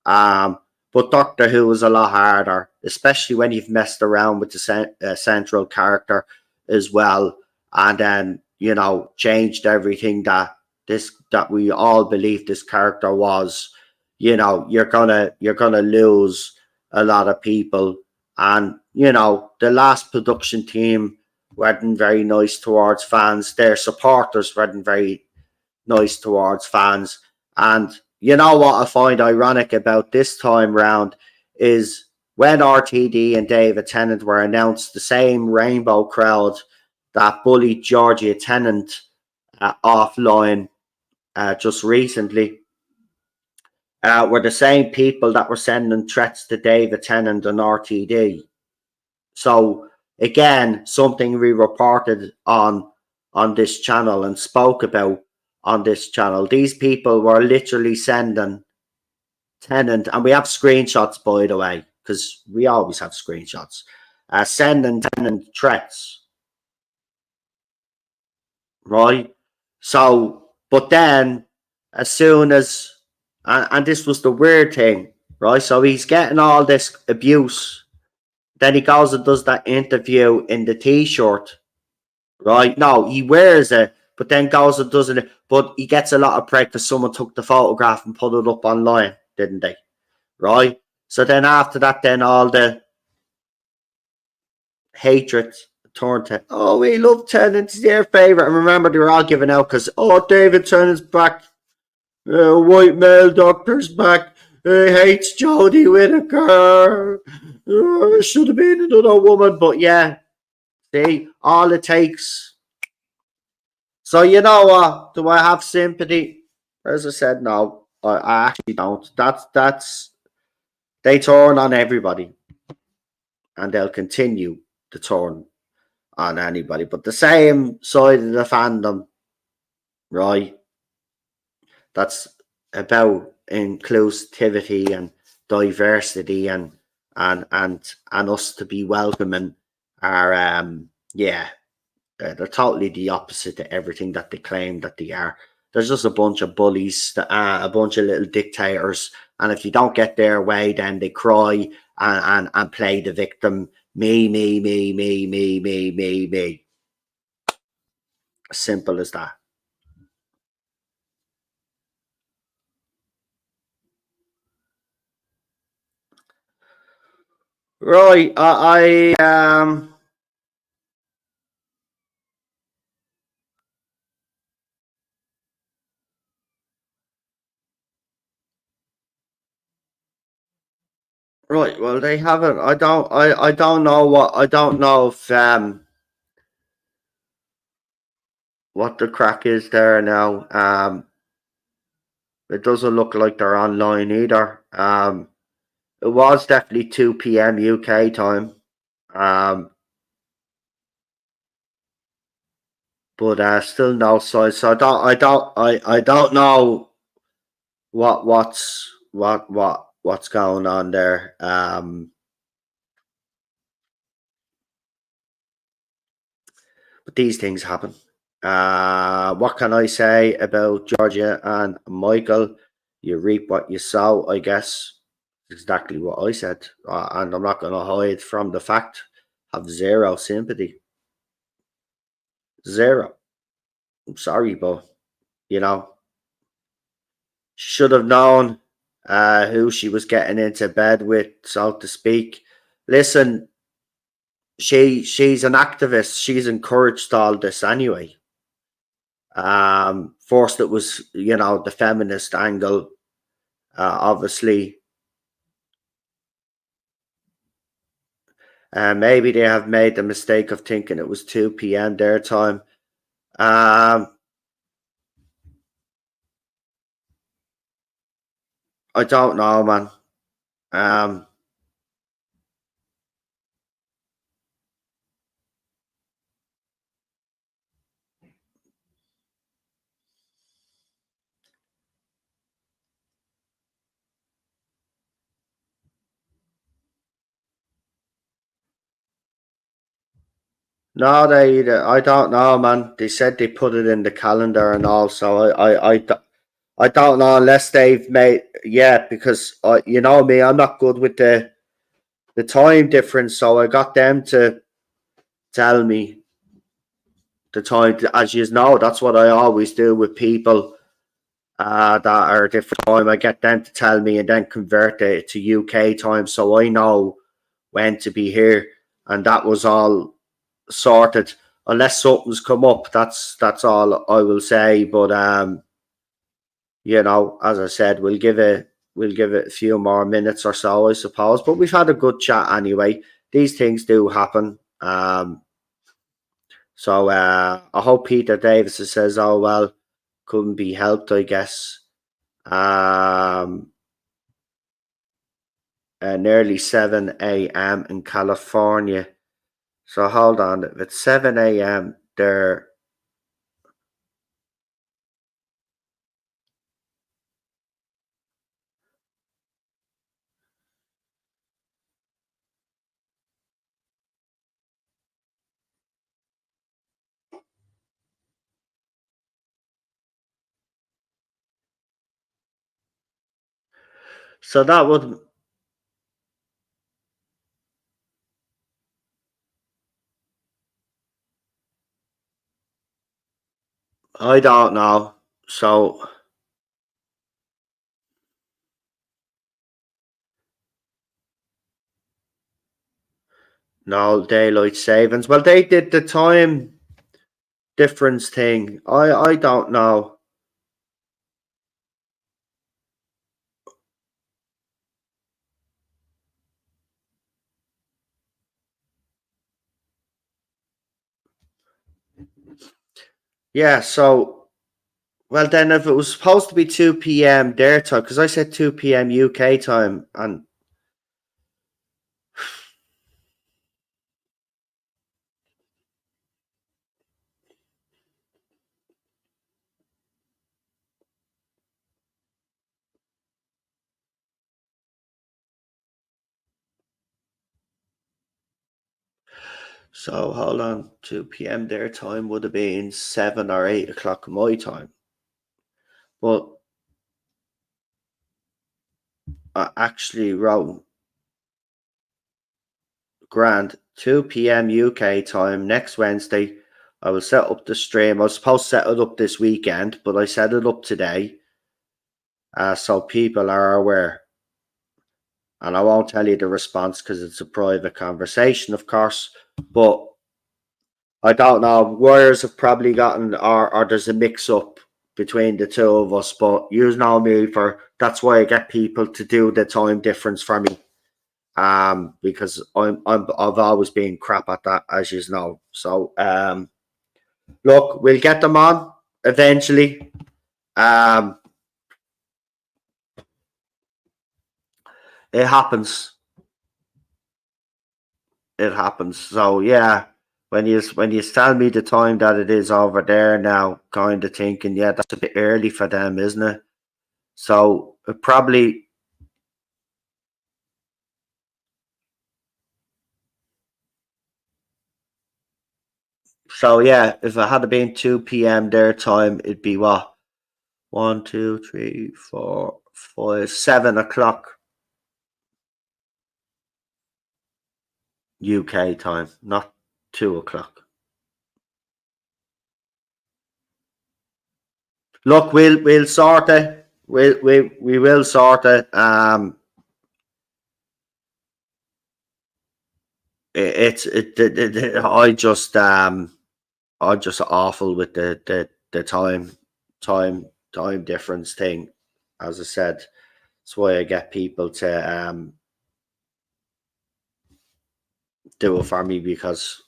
Um, but Doctor Who is a lot harder, especially when you've messed around with the central character as well, and then changed everything that we all believe this character was. You're gonna lose a lot of people, and the last production team weren't very nice towards fans. Their supporters weren't very nice towards fans. And you know what I find ironic about this time round is when RTD and David Tennant were announced, the same rainbow crowd that bullied Georgia Tennant offline just recently were the same people that were sending threats to David Tennant and RTD. So again, something we reported on this channel and spoke about on this channel. These people were literally sending Tennant, and we have screenshots, by the way, because we always have screenshots, sending Tennant threats, right? So, but then, as soon as, and this was the weird thing, right? So he's getting all this abuse. Then he goes and does that interview in the t-shirt, right? No, he wears it, but then goes and does it. But he gets a lot of praise because someone took the photograph and put it up online, didn't they? Right? So then after that, then all the hatred turned to, oh, we love Tennant, it's their favourite. And remember, they were all giving out because, oh, David Tennant's back. White male doctor's back. He hates Jodie Whittaker. Should have been another woman. But yeah, see, all it takes. So you know what? Do I have sympathy? As I said, no, I actually don't. That's they turn on everybody, and they'll continue to turn on anybody. But the same side of the fandom, right? That's about inclusivity and diversity and us to be welcoming are yeah, they're totally the opposite to everything that they claim that they are. There's just a bunch of bullies, a bunch of little dictators, and if you don't get their way, then they cry and play the victim. Me, me, me, me, me, me, me, me. Simple as that. Right, right. Well, they haven't. I don't know what. I don't know if what the crack is there now. It doesn't look like they're online either. It was definitely 2 p.m. UK time. Um, but still no sign. So I don't know what's going on there. But these things happen. What can I say about Georgia and Michael? You reap what you sow, I guess. Exactly what I said. And I'm not going to hide from the fact. Have zero sympathy. Zero. I'm sorry, but, you know, she should have known who she was getting into bed with, so to speak. Listen, she's an activist. She's encouraged all this anyway. First it was, the feminist angle, obviously. Maybe they have made the mistake of thinking it was 2 p.m. their time. I don't know, man. No, I don't know, man. They said they put it in the calendar and all, so I don't know unless they've made, yeah, because you know me, I'm not good with the time difference, so I got them to tell me the time. As you know, that's what I always do with people that are a different time. I get them to tell me and then convert it to UK time, so I know when to be here, and that was all sorted. Unless something's come up, that's all I will say. But as I said, we'll give it a few more minutes or so, I suppose. But we've had a good chat anyway. These things do happen. So I hope Peter Davis says, "Oh well, couldn't be helped." I guess. Nearly 7 a.m. in California. So hold on, if it's 7 a.m. there. So that would, I don't know. So no daylight savings. Well, they did the time difference thing. I don't know. Yeah. So well, then if it was supposed to be 2 p.m. their time, because I said 2 p.m. UK time, and so hold on, 2 p.m. their time would have been 7 or 8 o'clock my time. But I actually wrote grand 2 p.m. UK time next Wednesday. I will set up the stream. I was supposed to set it up this weekend, but I set it up today, so people are aware. And I won't tell you the response because it's a private conversation, of course. But I don't know. Wires have probably gotten, or there's a mix up between the two of us. But you know me, for that's why I get people to do the time difference for me. Because I've always been crap at that, as you know. So look, we'll get them on eventually. Um, it happens. It happens. So yeah, when you tell me the time that it is over there now, kind of thinking, yeah, that's a bit early for them, isn't it? So it probably. So yeah, if it had been 2 p.m. their time, it'd be what? 1, 2, 3, 4, 5, 7 o'clock UK time, not 2 o'clock. Look, we'll sort it. We will sort it. I just awful with the time difference thing. As I said, that's why I get people to do it for me, because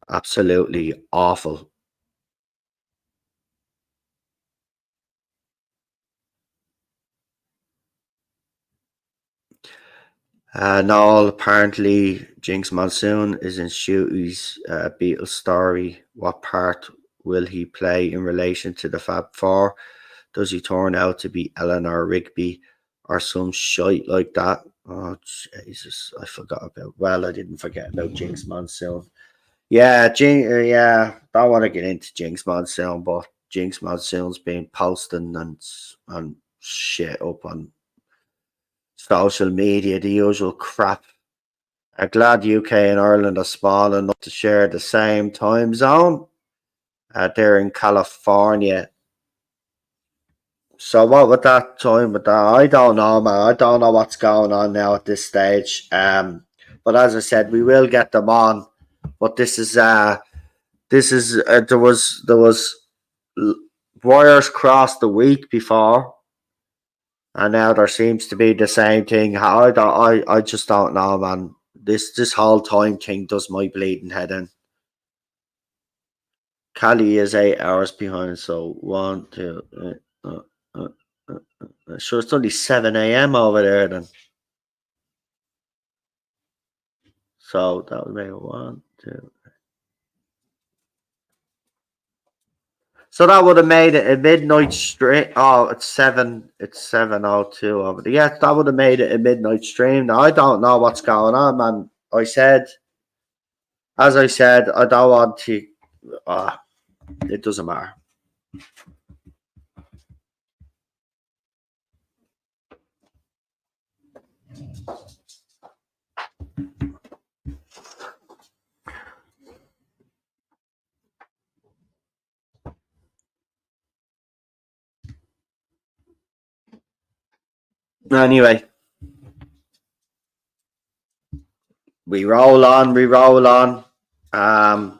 absolutely awful. Noel, apparently Jinx Monsoon is in Shooty's Beatles story. What part will he play in relation to the Fab Four? Does he turn out to be Eleanor Rigby or some shite like that? Oh Jesus, I forgot about. Well, I didn't forget about Jinx Monsoon. Yeah, yeah. Don't want to get into Jinx Monsoon, but Jinx Monsoon's been posting and shit up on social media, the usual crap. I'm glad UK and Ireland are small enough to share the same time zone. They're in California. So what with that time with that? I don't know, man. I don't know what's going on now at this stage. But as I said, we will get them on. But this is there was wires crossed the week before, and now there seems to be the same thing. I just don't know, man. This whole time thing does my bleeding head in. Cali is 8 hours behind, so one, two. Sure, it's only 7 a.m. over there then. So that would make one, two. So that would have made it a midnight stream. Oh, it's 7. It's 7:02 over there. Yeah, that would have made it a midnight stream. Now I don't know what's going on, man. As I said, I don't want to. Uh, it doesn't matter. Anyway, we roll on. We roll on. Um,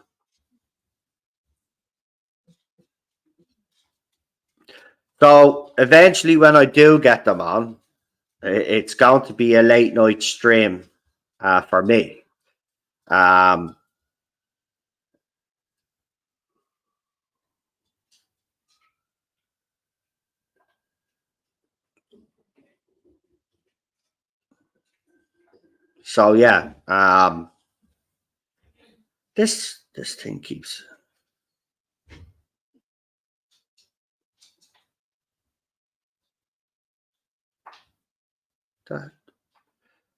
so eventually, when I do get them on, it's going to be a late night stream for me. Um, so yeah, this thing keeps that,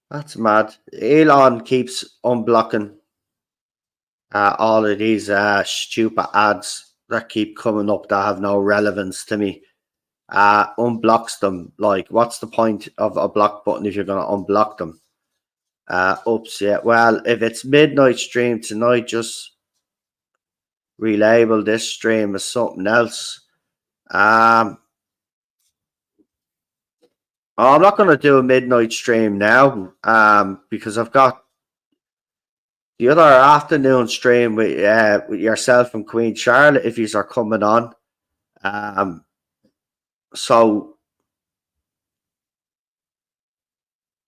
that's mad. Elon keeps unblocking all of these stupid ads that keep coming up that have no relevance to me. Unblocks them. Like, what's the point of a block button if you're going to unblock them? Oops, yeah. Well, if it's midnight stream tonight, just relabel this stream as something else. Um, I'm not going to do a midnight stream now, because I've got the other afternoon stream with yourself and Queen Charlotte if yous are coming on. Um, so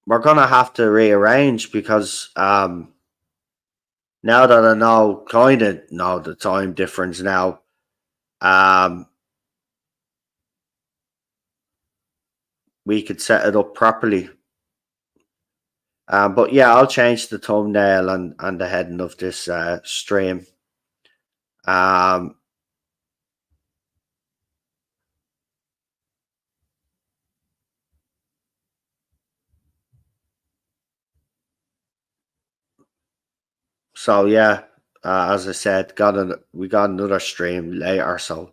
we're gonna have to rearrange because now that I know kind of know the time difference now, um, we could set it up properly. But yeah, I'll change the thumbnail and the heading of this stream. Um, so yeah, as I said, we got another stream later, so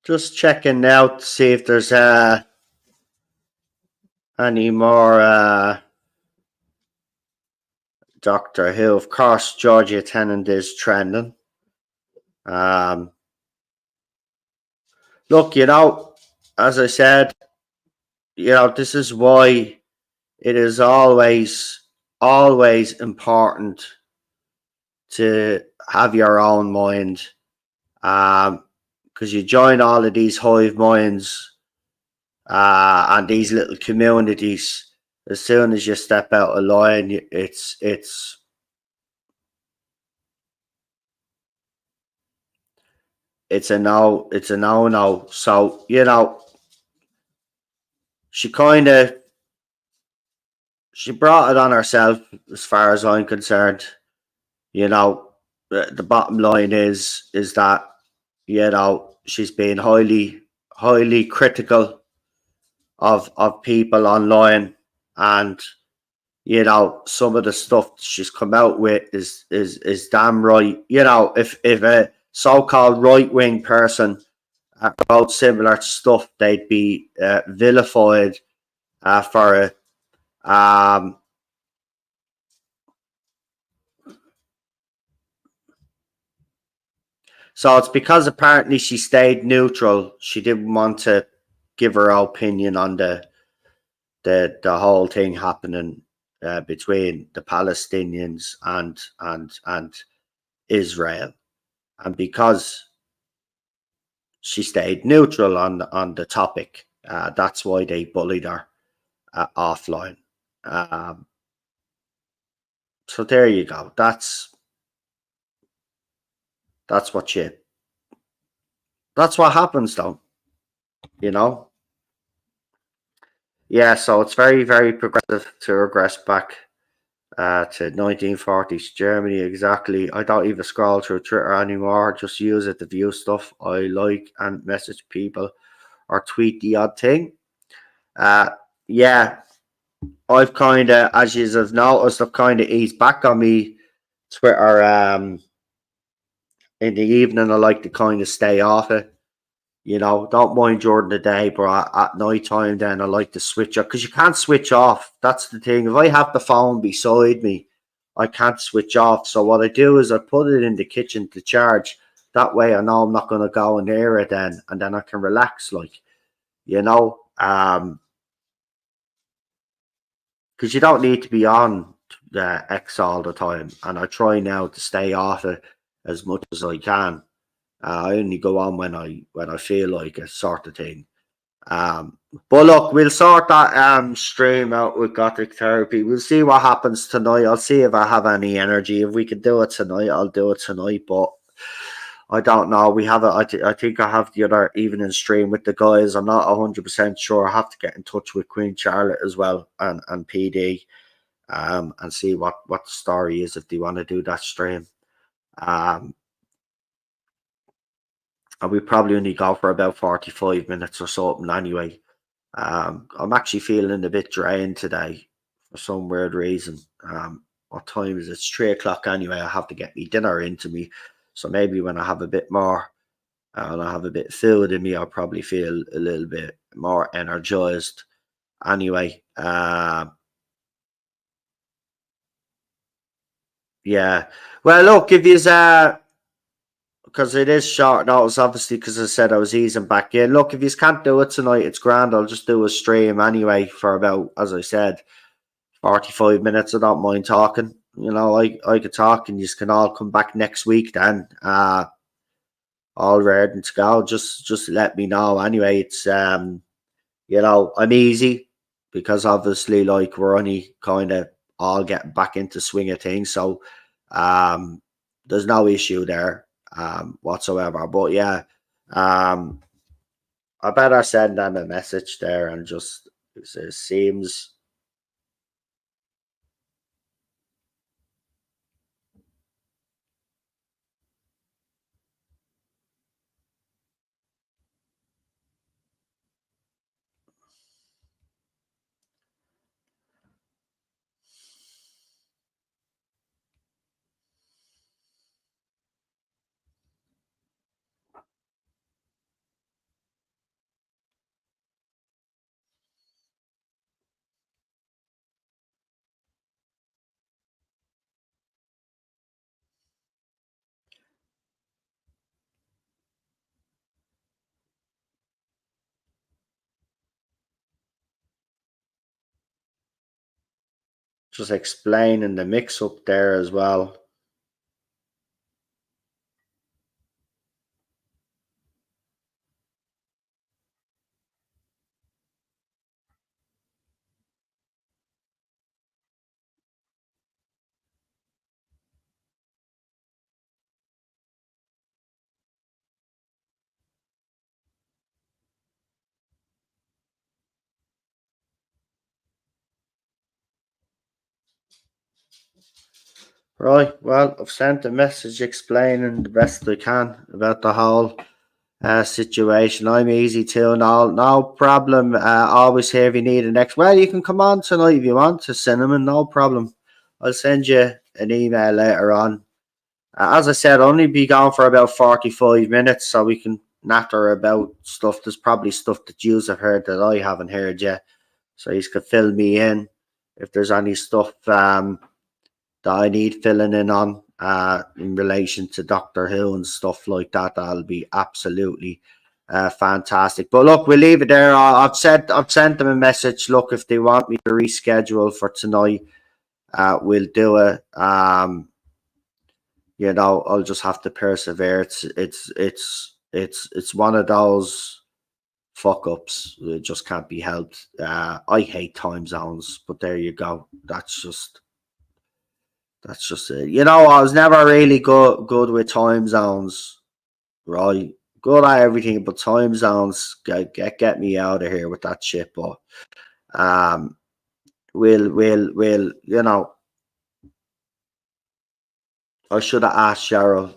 Just checking now to see if there's any more Doctor Who. Of course, Georgia Tennant is trending. Um, Look, as I said, this is why it is always important to have your own mind. Because you join all of these hive minds and these little communities, as soon as you step out of line, it's a no, no. So she kind of she brought it on herself, as far as I'm concerned. You know, the bottom line is that she's been highly critical of people online, and some of the stuff she's come out with is damn right. If a so-called right-wing person wrote similar stuff, they'd be vilified for it. So it's because apparently she stayed neutral. She didn't want to give her opinion on the whole thing happening between the Palestinians and Israel, and because she stayed neutral on the topic, that's why they bullied her offline. Um, so there you go. That's what you. That's what happens, though. You know. Yeah. So it's very progressive to regress back to 1940s Germany. Exactly. I don't even scroll through Twitter anymore. Just use it to view stuff I like and message people or tweet the odd thing. Uh, yeah, I've kind of, as you have noticed, I've kind of eased back on me Twitter. In the evening, I like to kind of stay off it. Don't mind during the day, but at night time, then I like to switch off, because you can't switch off. That's the thing. If I have the phone beside me, I can't switch off. So what I do is I put it in the kitchen to charge. That way, I know I'm not going to go near it then, and then I can relax, like you know. Because you don't need to be on the X all the time, and I try now to stay off it as much as I can. I only go on when I feel like it, sort of thing. Um, but look, we'll sort that stream out with Gothic Therapy. We'll see what happens tonight. I'll see if I have any energy. If we can do it tonight, I'll do it tonight. But I don't know. We have I think I have the other evening stream with the guys. I'm not 100% sure. I have to get in touch with Queen Charlotte as well, and PD, and see what the story is, if they want to do that stream. Um, and we probably only go for about 45 minutes or something anyway. I'm actually feeling a bit drained today for some weird reason. What time is it? It's 3 o'clock anyway. I have to get me dinner into me. So maybe when I have a bit more and I have a bit of food in me, I'll probably feel a little bit more energized. Anyway, yeah. Well, look, if you because it is short notice, obviously, because I said I was easing back in. Look, if you can't do it tonight, it's grand. I'll just do a stream anyway for about, as I said, 45 minutes. I don't mind talking. I could talk, and you can all come back next week then. All ready to go. Just let me know. Anyway, it's I'm easy, because obviously, like, we're only kind of all getting back into swing of things. So there's no issue there whatsoever. But yeah, um I better send them a message there, and just, it seems. Just explaining the mix up there as well. Right, well, I've sent a message explaining the best I can about the whole situation. I'm easy too, no problem. Always here if you need an next. Well, you can come on tonight if you want to cinnamon, no problem. I'll send you an email later on. As I said, I'll only be gone for about 45 minutes, so we can natter about stuff. There's probably stuff that yous have heard that I haven't heard yet, so you can fill me in if there's any stuff that I need filling in on in relation to Doctor Who and stuff like that. That'll be absolutely fantastic. But look, we'll leave it there. I've sent them a message. Look, if they want me to reschedule for tonight, we'll do it. You know, I'll just have to persevere. It's one of those fuck ups. It just can't be helped. I hate time zones, but there you go. That's just it. You know, I was never really good with time zones, right? Good at everything, but time zones get me out of here with that shit. But um, we'll you know, I should have asked Cheryl.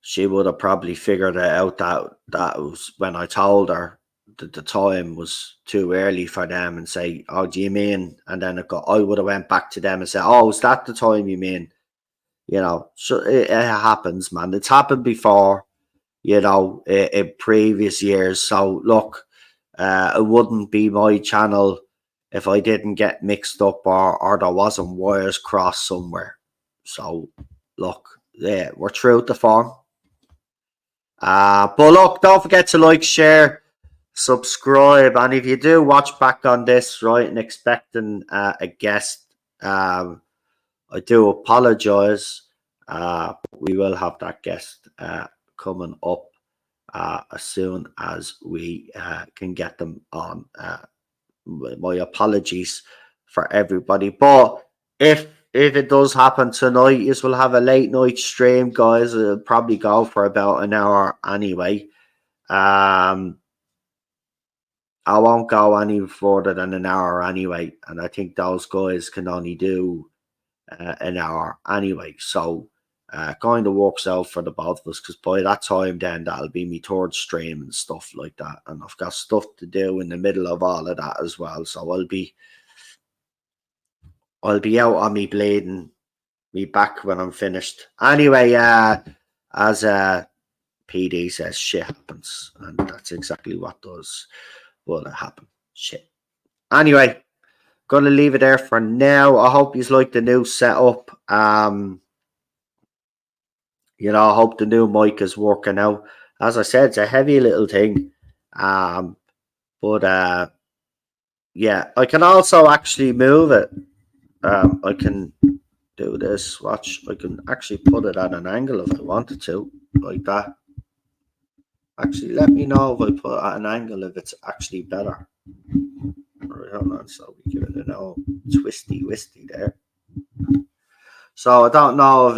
She would have probably figured it out that was when I told her that the time was too early for them and say, "Oh, do you mean?" And then I would have went back to them and said, "Oh, is that the time you mean?" You know, so it happens, man. It's happened before, you know, in previous years. So look, it wouldn't be my channel if I didn't get mixed up or there wasn't wires crossed somewhere. So look, yeah, we're through the form. But look, don't forget to like, share, subscribe, and if you do watch back on this, right, and expecting a guest, I do apologize. We will have that guest coming up as soon as we can get them on. My apologies for everybody, but if it does happen tonight, you will have a late night stream, guys. It'll probably go for about an hour anyway. I won't go any further than an hour anyway, and I think those guys can only do an hour anyway. So kind of works out for the both of us because by that time, then that'll be me third stream and stuff like that, and I've got stuff to do in the middle of all of that as well. So I'll be out on me bleeding me back when I'm finished. Anyway, as PD says, shit happens, and that's exactly what does will happen. Shit. Anyway, gonna leave it there for now. I hope you like the new setup. You know, I hope the new mic is working out. As I said, it's a heavy little thing. But yeah, I can also actually move it. I can do this. Watch, I can actually put it at an angle if I wanted to, like that. Actually, let me know if I put it at an angle if it's actually better. Right, hold on, so we give it an old twisty wisty there. So I don't know if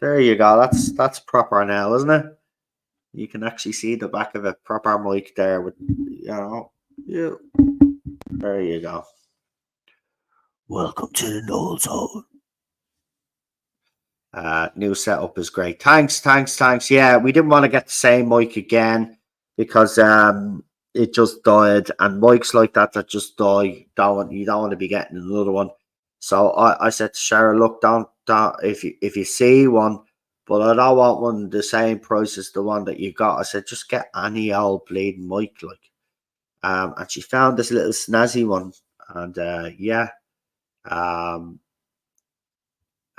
there you go. That's proper now, isn't it? You can actually see the back of a proper mic there with yeah. There you go. Welcome to the Null Zone. New setup is great. Thanks. Yeah, we didn't want to get the same mic again because it just died, and mics like that just die. You don't want to be getting another one. So I said to Sharon, look, don't if you see one, but I don't want one the same price as the one that you got. I said just get any old bleeding mic, like. And she found this little snazzy one, and yeah.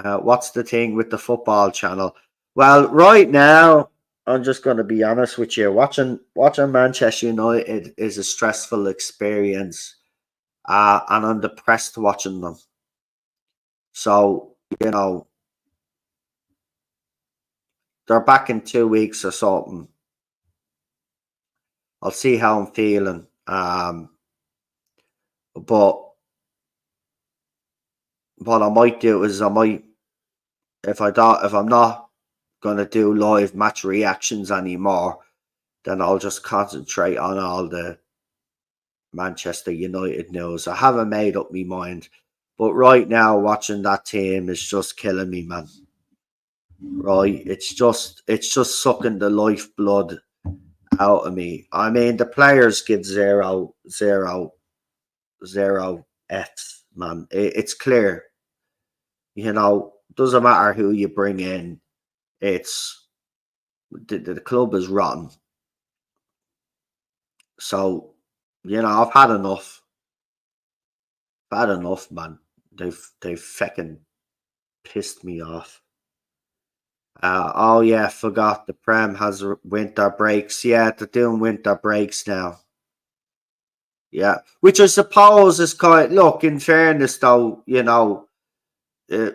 What's the thing with the football channel? Well, right now, I'm just going to be honest with you. Watching Manchester United is a stressful experience. and I'm depressed watching them. So, you know, they're back in 2 weeks or something. I'll see how I'm feeling. But what I might do is if I'm not gonna do live match reactions anymore, then I'll just concentrate on all the Manchester United news. I haven't made up my mind, but right now watching that team is just killing me, man. Right, it's just sucking the lifeblood out of me. I mean, the players give zero F's, man. It's clear, you know. Doesn't matter who you bring in. It's the club is rotten. So, you know, I've had enough. I've had enough, man. They've fucking pissed me off. Oh yeah, forgot the Prem has winter breaks. Yeah, they're doing winter breaks now. Yeah, which I suppose is kind. Look, in fairness, though, you know, uh,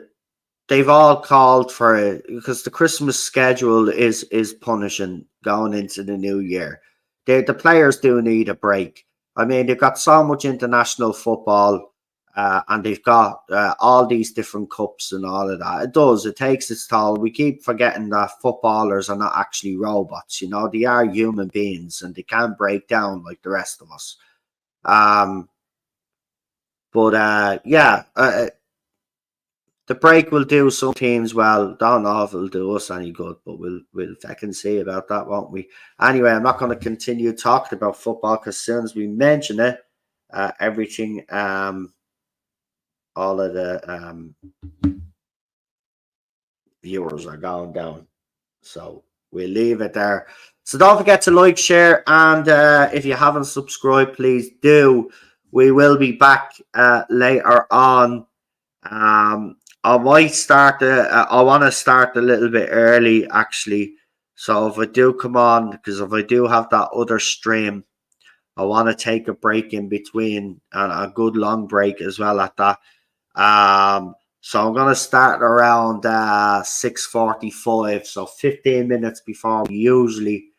they've all called for it because the Christmas schedule is punishing going into the new year. The players do need a break. I mean, they've got so much international football, and they've got all these different cups and all of that. It does. It takes its toll. We keep forgetting that footballers are not actually robots. You know, they are human beings, and they can break down like the rest of us. Um, but yeah. The break will do some teams well. Don't know if it'll do us any good, but we'll fucking see about that, won't we? Anyway, I'm not going to continue talking about football because as soon as we mention it, everything, all of the viewers are going down. So we'll leave it there. So don't forget to like, share, and if you haven't subscribed, please do. We will be back later on. I might start. I want to start a little bit early, actually. So if I do come on, because if I do have that other stream, I want to take a break in between and a good long break as well at that. So I'm gonna start around 6:45, so 15 minutes before we usually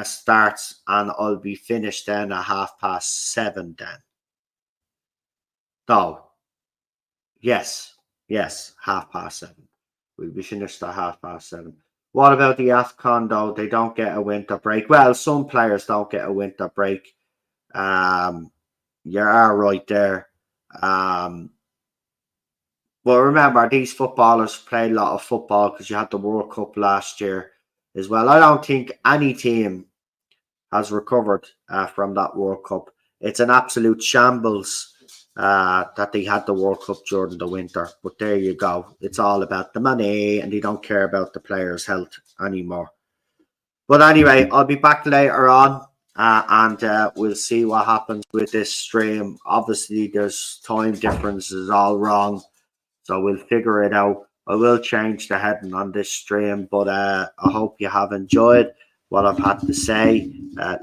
starts, and I'll be finished then at 7:30. Then no, yes, 7:30. We'll be finished at 7:30. What about the AFCON though? They don't get a winter break. Well, some players don't get a winter break. You are right there. Well, remember, these footballers played a lot of football because you had the World Cup last year as well. I don't think any team has recovered from that World Cup. It's an absolute shambles that they had the World Cup during the winter. But there you go. It's all about the money, and they don't care about the players' health anymore. But anyway, I'll be back later on. And we'll see what happens with this stream. Obviously, there's time differences all wrong. So we'll figure it out. I will change the heading on this stream, but I hope you have enjoyed what I've had to say.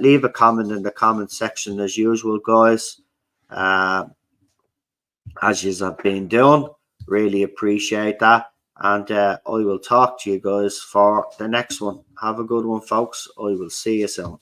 Leave a comment in the comment section as usual, guys. As you have been doing. Really appreciate that. And I will talk to you guys for the next one. Have a good one, folks. I will see you soon.